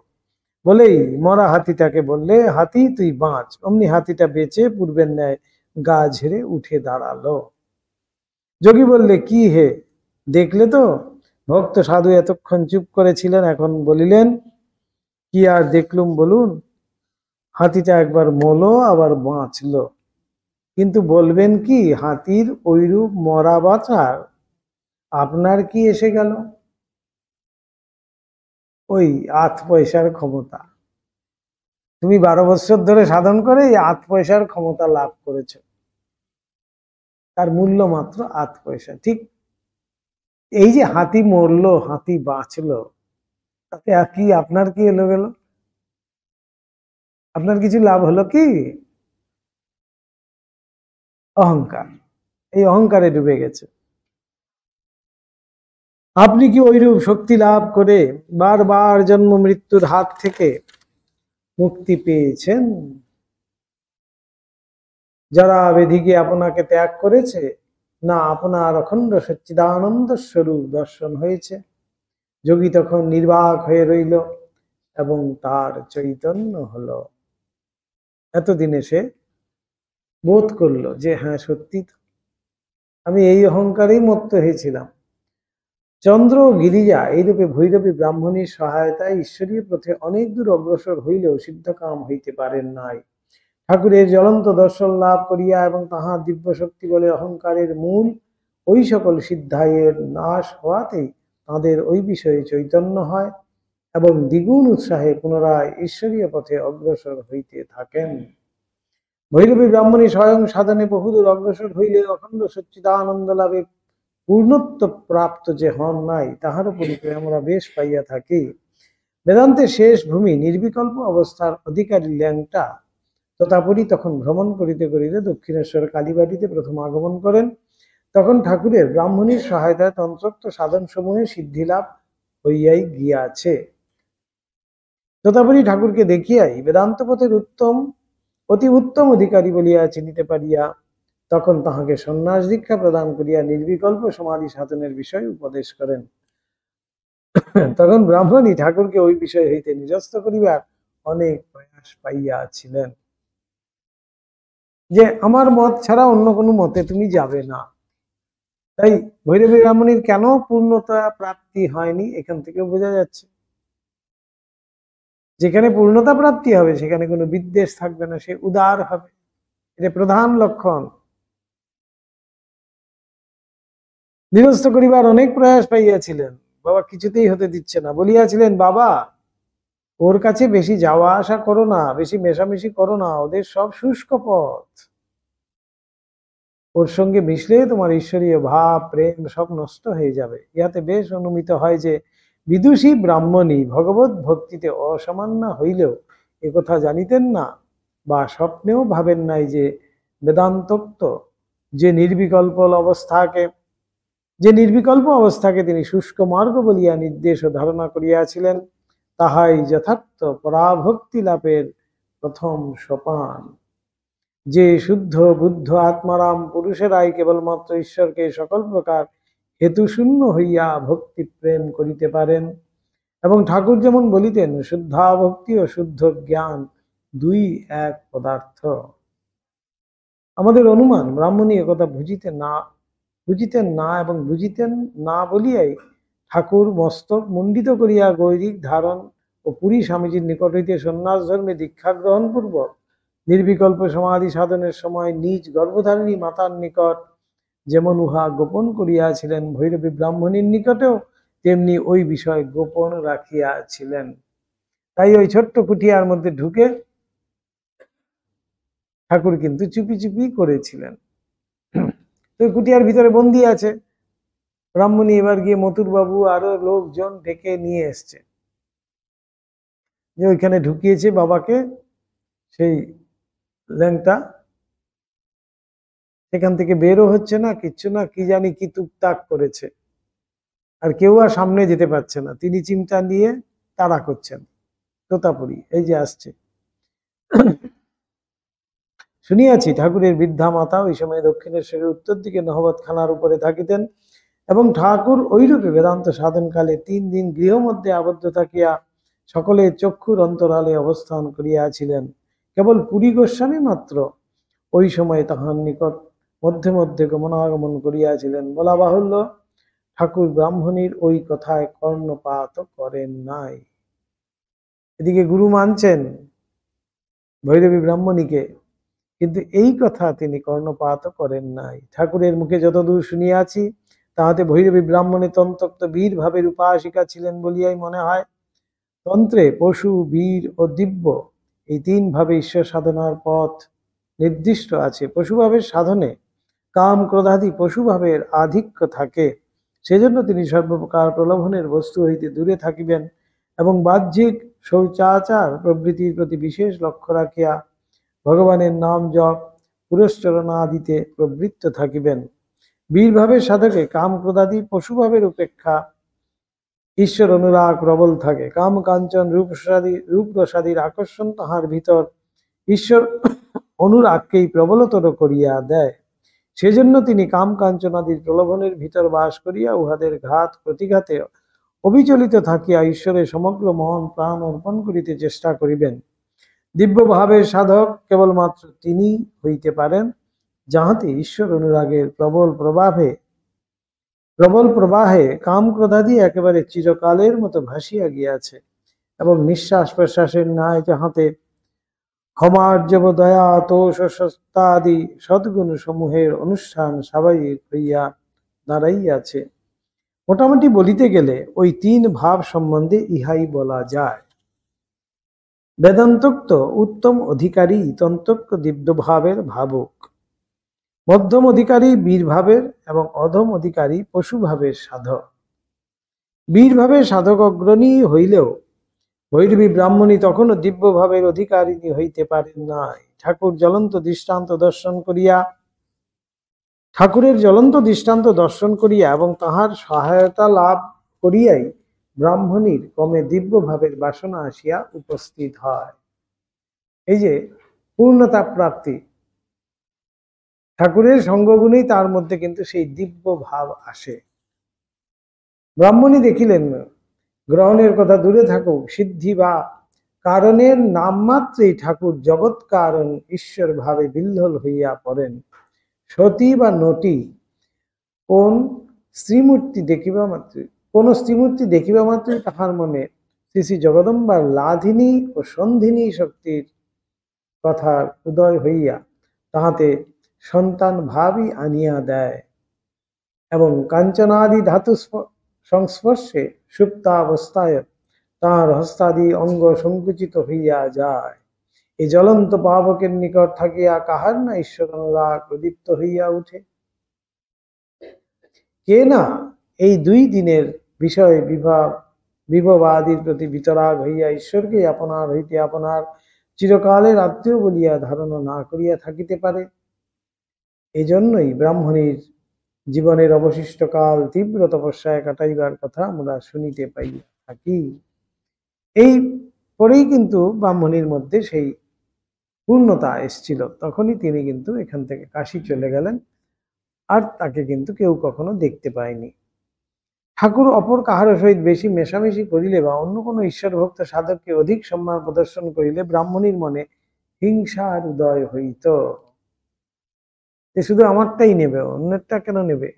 বলেই মরা হাতিটাকে বললে, হাতি তুই বাঁচ। অমনি হাতিটা বেঁচে পূর্বের ন্যায় গা ঝেড়ে উঠে দাঁড়ালো। যোগী বললে, কি হে, দেখলে তো? ভক্ত সাধু এতক্ষণ চুপ করেছিলেন, এখন বলিলেন, কি আর দেখলুম বলুন? হাতিটা একবার মলো আবার বাঁচলো, কিন্তু বলবেন কি হাতির ওইরূপ মরা বাঁচার আপনার কি এসে গেল? ওই আধ পয়সার ক্ষমতা। তুমি 12 বছর ধরে সাধন করে এই আধ পয়সার ক্ষমতা লাভ করেছো, তার মূল্য মাত্র আধ পয়সা। ঠিক এই যে হাতি মরলো, হাতি বাঁচলো, তাতে আর কি আপনার কি এলো গেল? আপনার কিছু লাভ হলো কি? অহংকার। এই অহংকারে ডুবে গেছে। আপনি কি ওইরূপ শক্তি লাভ করে বারবার জন্ম মৃত্যুর হাত থেকে মুক্তি পেয়েছেন? যারা বেদিকে আপনাকে ত্যাগ করেছে, না আপনার অখণ্ড সচ্চিদানন্দ স্বরূপ দর্শন হয়েছে। যোগী তখন নির্বাক হয়ে রইল এবং তার চৈতন্য হলো। এতদিনে সে বোধ করলো যে হ্যাঁ সত্যি তো, আমি এই অহংকারেই মত্ত হয়েছিলাম। চন্দ্র গিরিজা এইরূপে ভৈরবী ব্রাহ্মণীর সহায়তায় ঈশ্বরীয় পথে অনেক দূর অগ্রসর হইলেও সিদ্ধকাম হইতে পারেন নাই। ঠাকুরের জ্বলন্ত দর্শন লাভ করিয়া এবং তাহার দিব্য শক্তি বলে অহংকারের মূল ওই সকল সিদ্ধায়ের নাশ হওয়াতেই তাঁদের ওই বিষয়ে চৈতন্য হয় এবং দ্বিগুণ উৎসাহে পুনরায় ঈশ্বরীয় পথে অগ্রসর হইতে থাকেন। ভৈরবী ব্রাহ্মণী স্বয়ং সাধনে বহুদূর অগ্রসর হইলে অখণ্ড সচ্চিদানন্দ লাভে পূর্ণত্ব প্রাপ্ত যে হন নাই, তাহারও পরিচয় আমরা বেশ পাইয়া থাকি। বেদান্তের শেষ ভূমি নির্বিকল্প অবস্থার অধিকারী ল্যাংটা তথাপরি তখন ভ্রমণ করিতে করিতে দক্ষিণেশ্বর কালীবাড়িতে প্রথম আগমন করেন। তখন ঠাকুরের ব্রাহ্মণীর সহায়তায় তন্ত্রোক্ত সাধন সমূহে সিদ্ধিলাভ হইয়াই গিয়াছে। তথাপরি ঠাকুরকে দেখিয়াই বেদান্ত পথের অতি উত্তম অধিকারী বলিয়া চিনিতে পারিয়া তখন তাহাকে সন্ন্যাস দীক্ষা প্রদান করিয়া নির্বিকল্প সমাধি সাধনের বিষয় উপদেশ করেন। তখন ব্রাহ্মণী ঠাকুরকে ওই বিষয় হইতে নিরস্ত করিবার অনেক প্রয়াস পাইয়াছিলেন, যে আমার মত ছাড়া অন্য কোনো মতে তুমি যাবে না। তাই ভৈরবী ব্রাহ্মণীর কেন পূর্ণতা প্রাপ্তি হয়নি এখান থেকে বোঝা যাচ্ছে। যেখানে পূর্ণতা প্রাপ্তি হবে সেখানে কোনো বিদ্বেষ থাকবে না, সে উদার হবে, এটা প্রধান লক্ষণ। নিরস্ত করিবার অনেক প্রয়াস পাইয়াছিলেন, বাবা কিছুতেই হতে দিচ্ছে না। বলিয়াছিলেন, বাবা ওর কাছে বেশি যাওয়া আসা করো না, বেশি মেশামেশি করো না, ওদের সব শুষ্ক পথ। ওর সঙ্গে মিশলে তোমার ঈশ্বরীয় ভাব প্রেম সব নষ্ট হয়ে যাবে। ইহাতে বেশ অনুমিত হয় যে বিদুষী ব্রাহ্মণী ভগবত ভক্তিতে অসামান্য হইলেও একথা জানিতেন না বা স্বপ্নেও ভাবেন নাই যে বেদান্তোক্ত যে নির্বিকল্প অবস্থাকে তিনি শুষ্ক মার্গ বলিয়া নির্দেশ ও ধারণা করিয়াছিলেন, তাহাই যথার্থ পরাভক্তি লাভের প্রথম সোপান। যে শুদ্ধ বুদ্ধ আত্মারাম পুরুষেরাই কেবলমাত্র ঈশ্বরকে সকল প্রকার হেতুশূন্য হইয়া ভক্তি প্রেম করিতে পারেন। এবং ঠাকুর যেমন বলিতেন, শুদ্ধা ভক্তি ও শুদ্ধ জ্ঞান দুই এক পদার্থ। আমাদের অনুমান ব্রাহ্মণী একথা বুঝিতেন না এবং বুঝিতেন না বলিয়াই ঠাকুর মস্তক মুণ্ডিত করিয়া গৈরিক ধারণ ও পুরী স্বামীজির নিকট হইতে সন্ন্যাস ধর্মে দীক্ষা গ্রহণ পূর্বক নির্বিকল্প সমাধি সাধনের সময় নিজ গর্ভধারিণী মাতার নিকট যেমন উহা গোপন করিয়াছিলেন, ভৈরবী ব্রাহ্মণীর নিকটেও তেমনি ওই বিষয় গোপন রাখিয়াছিলেন। তাই ওই ছোট্ট কুঠিয়ার মধ্যে ঢুকে ঠাকুর কিন্তু চুপি চুপি করেছিলেন। তো কুটিয়ার ভিতরে বন্দি আছে। ব্রাহ্মণী এবার গিয়ে মথুর বাবু আরো লোকজন ডেকে নিয়ে এসছে, যে ওইখানে ঢুকিয়েছে বাবাকে সেই ল্যাংটা, সেখান থেকে বেরও হচ্ছে না, কিচ্ছু না, কি জানি কি টুকটাক করেছে, আর কেউ আর সামনে যেতে পারছে না। তিনি চিমটা নিয়ে তাড়া করছেন, তোতাপুরি এই যে আসছে। শুনিয়াছি ঠাকুরের বৃদ্ধা মাতা ওই সময় দক্ষিণেশ্বরের উত্তর দিকে নহবত খানার উপরে থাকিতেন এবং ঠাকুর ওইরূপে বেদান্ত সাধনকালে 3 দিন গৃহ মধ্যে আবদ্ধ থাকিয়া সকলে চক্ষুর অন্তরালে অবস্থান করিয়াছিলেন। কেবল পুরী গোস্বামী মাত্র ওই সময় তাহার নিকট মধ্যে মধ্যে গমনাগমন করিয়াছিলেন। বলা বাহুল্য, ঠাকুর ব্রাহ্মণীর ওই কথায় কর্ণপাত করেন নাই। এদিকে গুরু মানছেন ভৈরবী ব্রাহ্মণীকে, কিন্তু এই কথা তিনি কর্ণপাত করেন নাই। ঠাকুরের মুখে যতদূর শুনিয়াছি তাহাতে ভৈরবী ব্রাহ্মণী তন্ত্রোক্ত বীর ভাবের উপাসিকা ছিলেন বলিয়াই মনে হয়। তন্ত্রে পশু, বীর ও দিব্য এই তিন ভাবে ঈশ্বর সাধনার পথ নির্দিষ্ট আছে। পশুভাবের সাধনে কাম ক্রোধাদি পশুভাবের আধিক্য থাকে, সেজন্য তিনি সর্বপ্রকার প্রলোভনের বস্তু হইতে দূরে থাকিবেন এবং বাহ্যিক শৌচাচার প্রভৃতির প্রতি বিশেষ লক্ষ্য রাখিয়া ভগবানের নাম জপ পুরস্চরণাদিতে প্রবৃত্ত থাকিবেন। বীরভাবের সাধকে কাম ক্রোধাদি পশুভাবের উপেক্ষা ঈশ্বর অনুরাগ প্রবল থাকে। কাম কাঞ্চন রূপরসাদির আকর্ষণ তাহার ভিতর ঈশ্বর অনুরাগকেই প্রবলতর করিয়া দেয়। সেজন্য তিনি কাম কাঞ্চনাদির প্রলোভনের ভিতর বাস করিয়া উহাদের ঘাত প্রতিঘাতে অবিচলিত থাকিয়া ঈশ্বরের সমগ্র মহান প্রাণ অর্পণ করিতে চেষ্টা করিবেন। দিব্য ভাবের সাধক কেবলমাত্র তিনি হইতে পারেন, যাহাতে ঈশ্বর অনুরাগের প্রবল প্রবাহে কাম ক্রোধাদি একেবারে চিরকালের মতো ভাসিয়া গিয়াছে এবং নিঃশ্বাস প্রশ্বাসের ন্যায় যাহাতে ক্ষমার্জব দয়া তোষ সত্তাদি সদ্গুণ সমূহের অনুষ্ঠান স্বাভাবিক হইয়া দাঁড়াইয়াছে। মোটামুটি বলিতে গেলে ওই তিন ভাব সম্বন্ধে ইহাই বলা যায়। বেদান্তোক্ত উত্তম অধিকারী তন্ত্রোক্ত দিব্য ভাবের ভাবক, মধ্যম অধিকারী বীর ভাবের এবং অধম অধিকারী পশু ভাবের সাধক। বীর ভাবের সাধক অগ্রণী হইলেও ভৈরবী ব্রাহ্মণী তখনও দিব্য ভাবের অধিকারিণী হইতে পারেন নাই। ঠাকুরের জ্বলন্ত দর্শন করিয়া এবং তাহার সহায়তা লাভ করিয়াই ব্রাহ্মণীর ক্রমে দিব্য ভাবের বাসনা আসিয়া উপস্থিত হয়। এই যে পূর্ণতা প্রাপ্তি, ঠাকুরের সঙ্গগুণেই তার মধ্যে কিন্তু সেই দিব্য ভাব আসে। ব্রাহ্মণী দেখিলেন গ্রহণের কথা দূরে থাকুক, সিদ্ধি বা কারণের নামমাত্রেই ঠাকুর জগৎ কারণ ঈশ্বর ভাবে বিহ্বল হইয়া পড়েন। সতী বা নটি কোন স্ত্রীমূর্তি দেখিবা মাত্রই তাহার মনে শ্রী শ্রী জগদম্বার লাধিনী ও সন্ধিনী শক্তির কথার উদয় হইয়া তাহাতে সন্তান ভাবই আনিয়া দেয় এবং কাঞ্চনাদি ধাতু সংস্পর্শে সুপ্তাবস্থায় তাঁর হস্তাদি অঙ্গ সংকুচিত হইয়া যায়। এই জ্বলন্ত পাবকের নিকট থাকিয়া কাহার না ঈশ্বর অনুরাগ প্রদীপ্ত হইয়া উঠে। কে না এই দুই দিনের বিষয় বিভবাদির প্রতি বিতরাগ হইয়া ঈশ্বরকে আপনার হইতে আপনার চিরকালের আত্মীয় বলিয়া ধারণা না করিয়া থাকিতে পারে। এজন্যই ব্রাহ্মণীর জীবনের অবশিষ্ট কাল তীব্র তপস্যায় কাটাইবার কথা আমরা শুনিতে পাইয়া থাকি। এই পরেই কিন্তু ব্রাহ্মণীর মধ্যে সেই পূর্ণতা এসছিল, তখনই তিনি কিন্তু এখান থেকে কাশী চলে গেলেন, আর তাকে কিন্তু কেউ কখনো দেখতে পায়নি। ঠাকুর অপর কাহার সহিত বেশি মেশামেশি করিলে বা অন্য কোনো ঈশ্বর ভক্ত সাধককে অধিক সম্মান প্রদর্শন করিলে ব্রাহ্মণীর মনে হিংসার উদয় হইত। শুধু আমারটাই নেবে, অন্যেরটা কেন নেবে?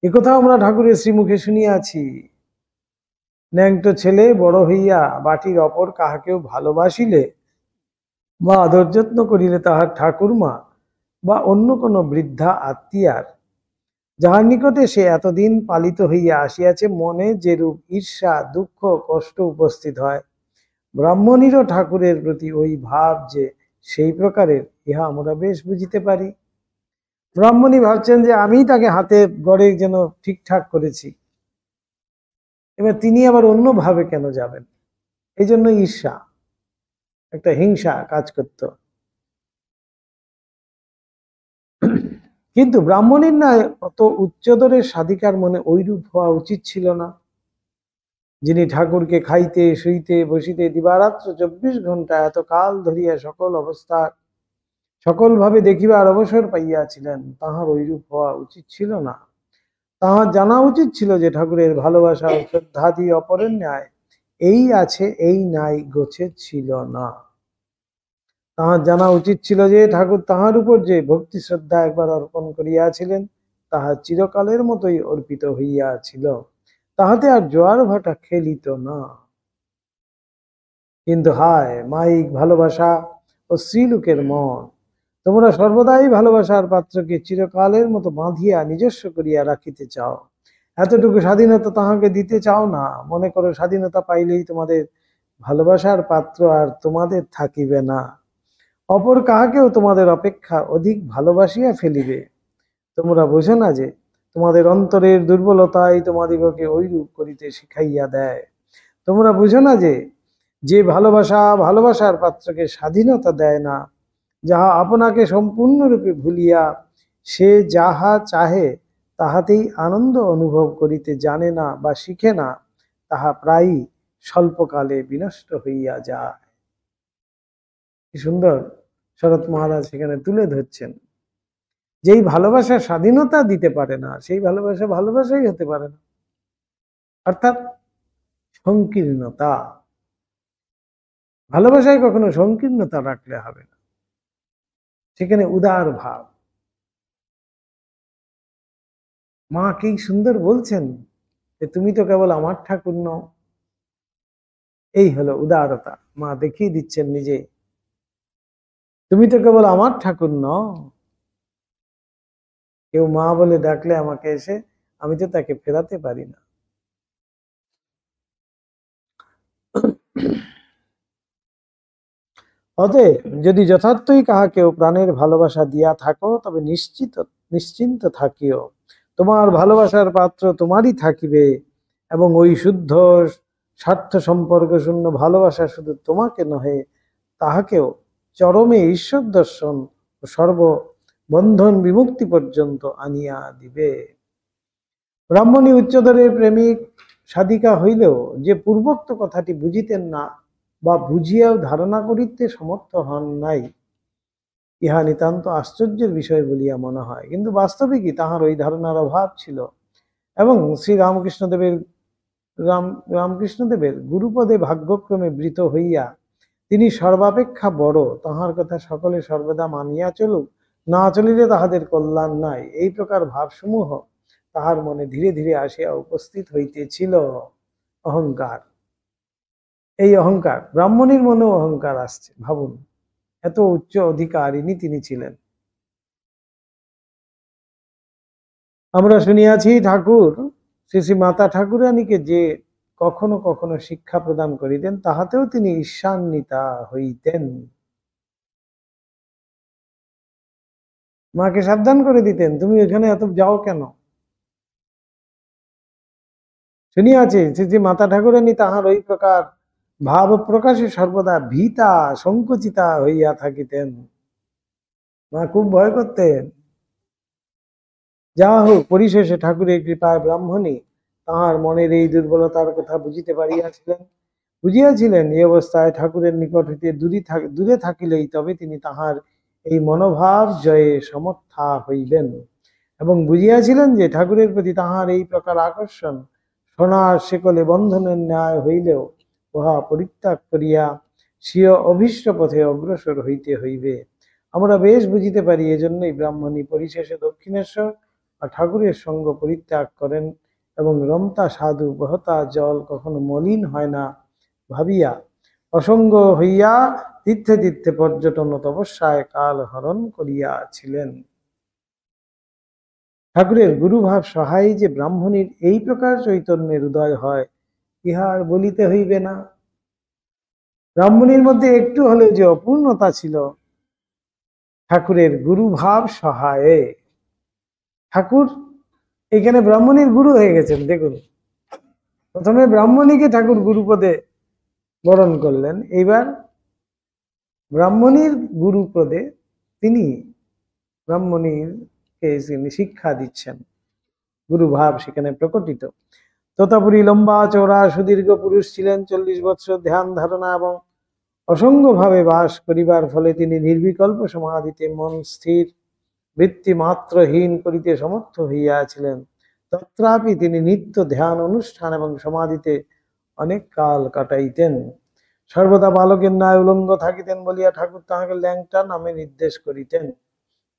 একথা আমরা ঠাকুরের শ্রীমুখে শুনিয়াছি। ন্যাংটো ছেলে বড় হইয়া বাটির অপর কাহাকেও ভালোবাসিলে বা আদর যত্ন করিলে তাহার ঠাকুরমা বা অন্য কোনো বৃদ্ধা আত্মীয়ার যাহার নিকটে সে এতদিন পালিত হইয়া আসিয়াছে মনে যেরূপ ঈর্ষা দুঃখ কষ্ট উপস্থিত হয়, ব্রাহ্মণীরও ঠাকুরের প্রতি ওই ভাব যে সেই প্রকারের, ইহা আমরা বেশ বুঝিতে পারি। ব্রাহ্মণী ভাবছেন যে আমি তাকে হাতে গড়ে যেন ঠিকঠাক করেছি, এবার তিনি আবার অন্য ভাবে কেন যাবেন? এই জন্য ঈর্ষা, একটা হিংসা কাজ করত। কিন্তু ব্রাহ্মণীর ন্যায় অত উচ্চদরের সাধিকার মনে ঐরূপ হওয়া উচিত ছিল না, যিনি ঠাকুরকে খাইতে শুইতে বসিতে দিবারাত্র 24 ঘণ্টা এত কাল ধরিয়া সকল অবস্থার সকলভাবে দেখিবার অবসর পাইয়াছিলেন, তাহার ঐরূপ হওয়া উচিত ছিল না। তাহার জানা উচিত ছিল যে ঠাকুরের ভালোবাসা ও শ্রদ্ধাদি অপরের ন্যায় এই আছে এই নাই গোছে ছিল না। তাহার জানা উচিত ছিল যে ঠাকুর তাহার উপর যে ভক্তি শ্রদ্ধা একবার অর্পণ করিয়াছিলেন তাহা চিরকালের মতোই অর্পিত হইয়াছিল, তাহাতে আর জোয়ার ভাটা খেলিত না। কিন্তু হায় মাইক ভালোবাসা ও স্ত্রীলোকের মন, তোমরা সর্বদাই ভালোবাসার পাত্রকে চিরকালের মতো বাঁধিয়া নিজস্ব করিয়া রাখিতে চাও। এতটুকু স্বাধীনতা তাহাকে দিতে চাও না। মনে করো স্বাধীনতা পাইলেই তোমাদের ভালোবাসার পাত্র আর তোমাদের থাকিবে না, অপর কাহাকেও তোমাদের অপেক্ষা অধিক ভালোবাসিয়া ফেলিবে। তোমরা বোঝো না যে তোমাদের অন্তরের দুর্বলতাই তোমাদিগকে ঐরূপ করিতে শিখাইয়া দেয়। তোমরা বুঝো না যে যে ভালোবাসা ভালোবাসার পাত্রকে স্বাধীনতা দেয় না, যাহা আপনাকে সম্পূর্ণরূপে ভুলিয়া সে যাহা চাহে তাহাতেই আনন্দ অনুভব করিতে জানে না বা শিখে না, তাহা প্রায়ই স্বল্পকালে বিনষ্ট হইয়া যায়। কি সুন্দর শরৎ মহারাজ সেখানে তুলে ধরছেন। যেই ভালোবাসা স্বাধীনতা দিতে পারে না, সেই ভালোবাসা ভালোবাসাই হতে পারে না। অর্থাৎ সংকীর্ণতা, ভালোবাসায় কখনো সংকীর্ণতা রাখলে হবে না, সেখানে উদার ভাব। মা কি সুন্দর বলছেন যে তুমি তো কেবল আমার ঠাকুর নও। এই হলো উদারতা, মা দেখিয়ে দিচ্ছেন নিজে, তুমি তো কেবল আমার ঠাকুর নও। কেউ মা বলে ডাকলে আমাকে এসে, আমি তো তাকে ফেরাতে পারি না। অতএব যদি যথার্থই কাহাকেও প্রাণের ভালোবাসা দিয়া থাকো, তবে নিশ্চিন্ত থাকিও, তোমার ভালোবাসার পাত্র তোমারই থাকিবে, এবং ওই শুদ্ধ স্বার্থ সম্পর্ক শূন্য ভালোবাসা শুধু তোমাকে নহে, তাহাকেও চরমে ঈশ্বর দর্শন ও সর্ববন্ধন বিমুক্তি পর্যন্ত আনিয়া দিবে। ব্রাহ্মণী উচ্চদরের প্রেমিক সাধিকা হইলেও যে পূর্বোক্ত কথাটি বুঝিতেন না বা বুঝিয়াও ধারণা করিতে সমর্থ হন নাই, ইহা নিতান্ত আশ্চর্যের বিষয় বলিয়া মনে হয়। কিন্তু বাস্তবিকই তাহার ওই ধারণার অভাব ছিল, এবং শ্রী রামকৃষ্ণদেবের গুরুপদে ভাগ্যক্রমে বৃত হইয়া তিনি সর্বাপেক্ষা বড়, তাহার কথা সকলে সর্বদা মানিয়া চলুক, না চলিলে তাহাদের কল্যাণ নাই, এই প্রকার ভাবসমূহ তাহার মনে ধীরে ধীরে আসিয়া উপস্থিত হইতেছিল। অহংকার, এই অহংকার, ব্রাহ্মণীর মনেও অহংকার আসছে। ভাবুন, এত উচ্চ অধিকারিণী তিনি ছিলেন। আমরা শুনিয়াছি ঠাকুর শ্রী শ্রী মাতা ঠাকুরানীকে যে কখনো কখনো শিক্ষা প্রদান করিতেন, তাহাতেও তিনি ঈর্ষান্বিতা হইতেন। মাকে সাবধান করে দিতেন, তুমি এখানে এত যাও কেন। শুনিয়াছি শ্রী শ্রী মাতা ঠাকুরানী তাহার ওই প্রকার ভাব প্রকাশে সর্বদা ভীতা সংকুচিতা হইয়া থাকিতেন। মা খুব ভয় করতেন। যা হোক, পরিশেষে ঠাকুরের কৃপায় ব্রাহ্মণী তাহার মনের এই দুর্বলতার কথা বুঝিয়াছিলেন। এই অবস্থায় ঠাকুরের নিকট হইতে দূরে থাকিলেই তবে তিনি তাহার এই মনোভাব জয়ে সমর্থা হইবেন, এবং বুঝিয়াছিলেন যে ঠাকুরের প্রতি তাহার এই প্রকার আকর্ষণ সোনার শেকলে বন্ধনের ন্যায় হইলেও উহা পরিত্যাগ করিয়া স্বীয় অভীষ্ট পথে অগ্রসর হইতে হইবে। আমরা বেশ বুঝিতে পারি, এজন্যই ব্রাহ্মণী পরিশেষে দক্ষিণেশ্বর আর ঠাকুরের সঙ্গ পরিত্যাগ করেন, এবং রমতা সাধু বহতা জল কখনো মলিন হয় না ভাবিয়া অসঙ্গ হইয়া তীর্থে তীর্থে পর্যটন ও তপস্যায় কাল হরণ করিয়াছিলেন। ঠাকুরের গুরুভাব সহায় যে ব্রাহ্মণীর এই প্রকার চৈতন্যের উদয় হয়, ইহা আর বলিতে হইবে না। ব্রাহ্মণীর মধ্যে একটু হলেও যে অপূর্ণতা ছিল, ঠাকুরের গুরুভাব সহায়ে ঠাকুর এখানে ব্রাহ্মণীর গুরু হয়ে গেছেন। দেখুন, প্রথমে ব্রাহ্মণীকে ঠাকুর গুরুপদে বরণ করলেন, এইবার ব্রাহ্মণীর গুরুপদে তিনি ব্রাহ্মণীকে শিক্ষা দিচ্ছেন। গুরুভাব সেখানে প্রকটিত। তোতাপুরী লম্বা চওড়া সুদীর্ঘ পুরুষ ছিলেন। 40 বৎসর ধ্যান ধারণা এবং অসঙ্গভাবে বাস করিবার ফলে তিনি নির্বিকল্প সমাধিতে মন স্থির বৃত্তি মাত্রহীন করিতে সমর্থ হইয়াছিলেন। তত্রাপি তিনি নিত্য ধ্যান অনুষ্ঠান এবং সমাধিতে অনেক কাল কাটাইতেন। সর্বদা বালকের ন্যায় উলঙ্গ থাকিতেন বলিয়া ঠাকুর তাহাকে ল্যাংটা নামে নির্দেশ করিতেন।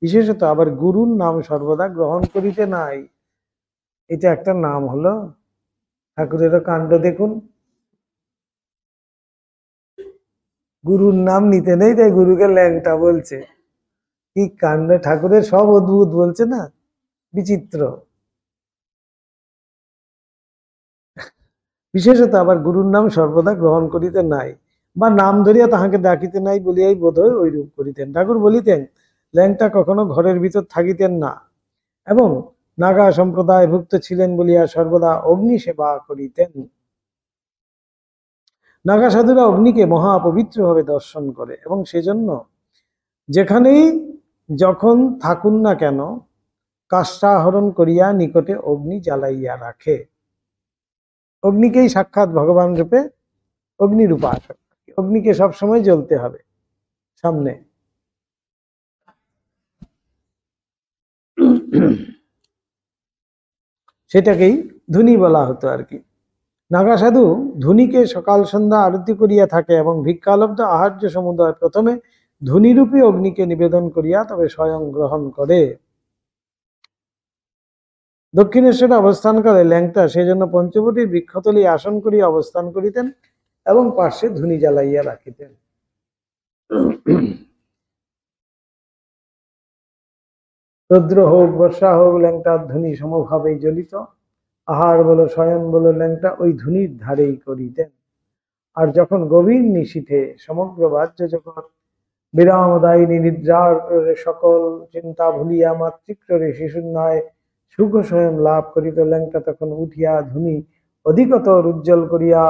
বিশেষত আবার গুরুর নাম সর্বদা গ্রহণ করিতে নাই। এটা একটা নাম হলো। ঠাকুরেরও কাণ্ড দেখুন, গুরুর নাম নিতে নেই, তাই গুরুকে ল্যাংটা বলছে। কি কাণ্ড! ঠাকুরের সব অদ্ভুত বলছে না, বিচিত্র। বিশেষত আবার গুরুর নাম সর্বদা গ্রহণ করিতে নাই, বা নাম ধরিয়া তাহাকে ডাকিতে নাই বলিয়াই বোধহয় ওইরূপ করিতেন। ঠাকুর বলিতেন, ল্যাংটা কখনো ঘরের ভিতর থাকিতেন না এবং নাগা সম্প্রদায়ভুক্ত ছিলেন বলিয়া সর্বদা অগ্নি সেবা করিতেন। নাগা সাধুরা অগ্নিকে মহাপবিত্রভাবে দর্শন করে এবং সেজন্য যেখানেই যখন থাকুন না কেন কাষ্টাহরণ করিয়া নিকটে অগ্নি জ্বালাইয়া রাখে। অগ্নিকেই সাক্ষাৎ ভগবান রূপে অগ্নির উপাসক। অগ্নিকে সবসময় জ্বলতে হবে সামনে। সেটাকেই ধুনি বলা হতো আর কি। নাগা সাধু ধুনিকে সকাল সন্ধ্যা আরতি করিয়া থাকে এবং ভিক্ষালব্ধ আহার্য সমুদয় প্রথমে ধুনিরূপী অগ্নিকে নিবেদন করিয়া তবে স্বয়ং গ্রহণ করে। দক্ষিণেশ্বরে অবস্থানকালে ল্যাংটা সেজন্য পঞ্চবটির বৃক্ষতলী আসন করিয়া অবস্থান করিতেন এবং পার্শ্বে ধুনি জ্বালাইয়া রাখিতেন। রৌদ্র হোক বর্ষা হোক ল্যাংটার ধুনি সমভাবেই জ্বলিত। আহার বলো শয়ন বলো ল্যাংটা ওই ধুনির ধারেই করিতেন। আর যখন গভীর নিশীথে সমগ্র বাহ্য জগৎ বিরামদায়িনী নিদ্রার সকল চিন্তা ভুলিয়া মাতৃক্ররে শিশুর ন্যায় সুখ স্বয়ং লাভ করিত, ল্যাংটা তখন উঠিয়া ধুনি অধিকতর উজ্জ্বল করিয়া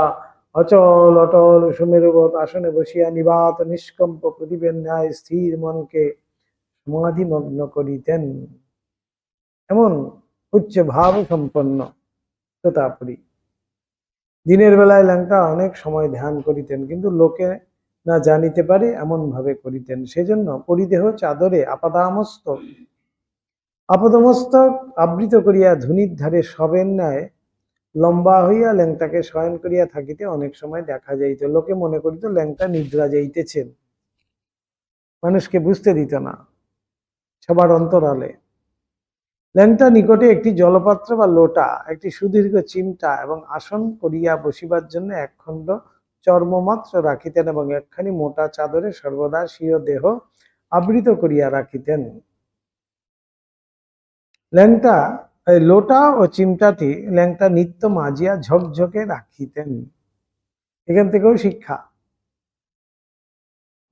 অচল অটল সুমেরুবৎ আসনে বসিয়া নিবাত নিষ্কম্প প্রদীপের ন্যায় স্থির মনকে সমাধিমগ্ন করিতেন। এমন উচ্চ ভাব সম্পন্ন তোতাপুরী। দিনের বেলায় ল্যাংটা অনেক সময় ধ্যান করিতেন, কিন্তু লোকে না জানিতে পারে এমন ভাবে করিতেন। সেজন্য পরিদেহ চাদরে আপাদমস্তক আবৃত করিয়া ধুনির ধারে সবের ন্যায় লম্বা হইয়া ল্যাংটাকে শয়ন করিয়া থাকিতে অনেক সময় দেখা যাইত। লোকে মনে করিত ল্যাংটা নিদ্রা যাইতেছেন, মানুষকে বুঝতে দিত না সবার অন্তরালে। ল্যাংটা নিকটে একটি জলপাত্র বা লোটা, একটি সুদীর্ঘ চিমটা এবং আসন করিয়া বসিবার জন্য একখণ্ড চর্মমাত্র রাখিতেন এবং একখানি মোটা চাদরে সর্বদা স্বীয় দেহ আবৃত করিয়া রাখিতেন। ল্যাংটা লোটা ও চিমটাটি ল্যাংটা নিত্য মাজিয়া ঝকঝকে রাখিতেন। এখান থেকেও শিক্ষা,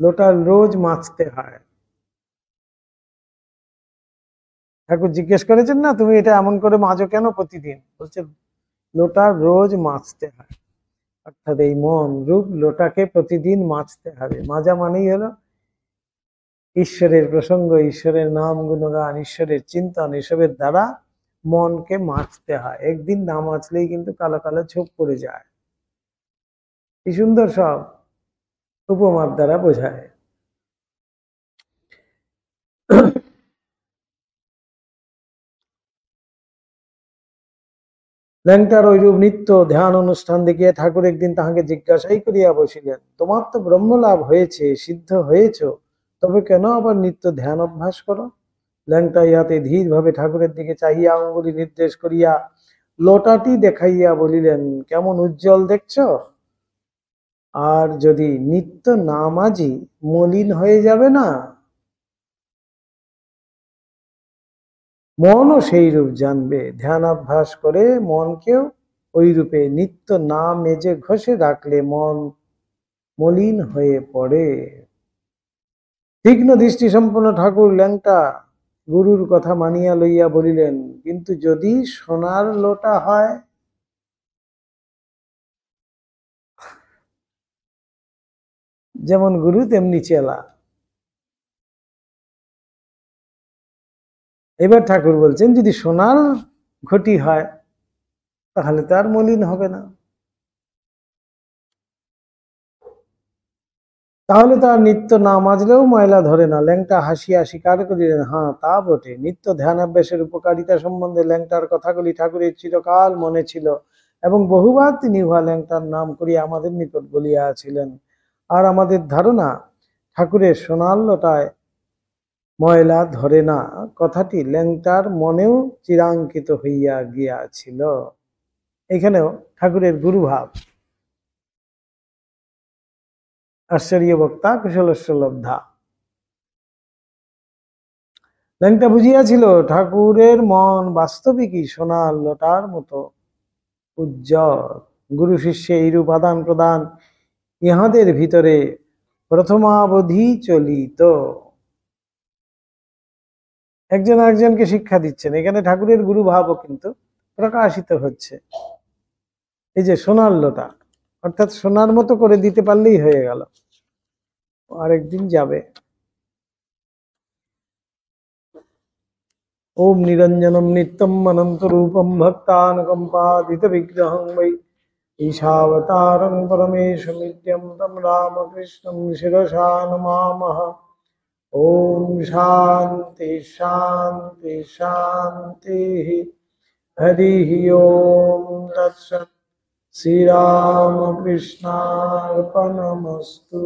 লোটা রোজ মাজতে হয়। ঠাকুর জিজ্ঞেস করেছেন না, তুমি এটা এমন করে মাজো কেন প্রতিদিন? বলছে লোটা রোজ মাজতে হয়, অর্থাৎ এই মন রূপ লোটাকে প্রতিদিন মাজতে হবে। মাজা মানেই হলো ঈশ্বরের প্রসঙ্গ, ঈশ্বরের নাম গুণগান, ঈশ্বরের চিন্তন, এসবের দ্বারা মনকে মাজতে হয়। একদিন না মাজলেই কিন্তু কালো কালো ছোপ পড়ে যায়। কি সুন্দর সব উপমার দ্বারা বোঝায়। ল্যাংটার ওইরূপ নিত্য ধ্যান অনুষ্ঠান দেখিয়া ঠাকুর একদিন তাহাকে জিজ্ঞাসাই করিয়া বসিলেন, তোমার তো ব্রহ্মলাভ হয়েছে, সিদ্ধ হয়েছ, তবে কেন আবার নিত্য ধ্যান অভ্যাস করো? ল্যাংটা ইহাতে ধীর ভাবে ঠাকুরের দিকে চাহিয়া আঙ্গুলি নির্দেশ করিয়া লোটাটি দেখাইয়া বলিলেন, কেমন উজ্জ্বল দেখছ? আর যদি নিত্য না মাজি মলিন হয়ে যাবে না? মনও সেই রূপ জানবে। ধ্যান অভ্যাস করে মনকেও ওই রূপে নিত্য না মেজে ঘষে রাখলে মন মলিন হয়ে পড়ে। তীক্ষ্ণ দৃষ্টি সম্পন্ন ঠাকুর ল্যাংটা গুরুর কথা মানিয়া লইয়া বলিলেন, কিন্তু যদি সোনার লোটা হয়? যেমন গুরু তেমনি চেলা। এবার ঠাকুর বলছেন, যদি সোনার ঘটি হয় তাহলে তো আর মলিন হবে না, তাহলে তো আর নিত্য না মাজলেও ময়লা ধরে না। ল্যাংটা হাসিয়া স্বীকার করিলেন, হ্যাঁ তা বটে। নিত্য ধ্যানাভ্যাসের উপকারিতা সম্বন্ধে ল্যাংটার কথাগুলি ঠাকুরের চিরকাল মনে ছিল এবং বহুবার তিনি উহা ল্যাংটার নাম করিয়া আমাদের নিকট বলিয়াছিলেন। আর আমাদের ধারণা, ঠাকুরের সোনার লোটায় ময়লা ধরে না কথাটি ল্যাংটার মনেও চিরাঙ্কিত হইয়া গিয়াছিল। এখানেও ঠাকুরের গুরুভাব। আশ্চর্য বক্তা কুশলস্য লব্ধা। ল্যাংটা বুঝিয়াছিল ঠাকুরের মন বাস্তবিকই সোনার লোটার মতো উজ্জ্বল। গুরু শিষ্যে এইরূপ আদান প্রদান ইহাদের ভিতরে প্রথমাবধি চলিত। একজন আরেকজনকে শিক্ষা দিচ্ছেন, এখানে ঠাকুরের গুরু ভাবও কিন্তু প্রকাশিত হচ্ছে। এই যে সোনার লোটা, অর্থাৎ সোনার মতো করে দিতে পারলেই হয়ে গেল, আরেকদিন যাবে। ওম নিরঞ্জনম নিত্যম অনন্ত রূপম ভক্তানুকম্পাদিত বিগ্রহং বৈ ঈশাবতারং পরমেশমিত্যং তম রামকৃষ্ণং শিরসা নমামঃ। ওম শান্তি শান্তি শান্তি। হরি ওম তৎসৎ। শ্রীরামকৃষ্ণার্পণমস্তু।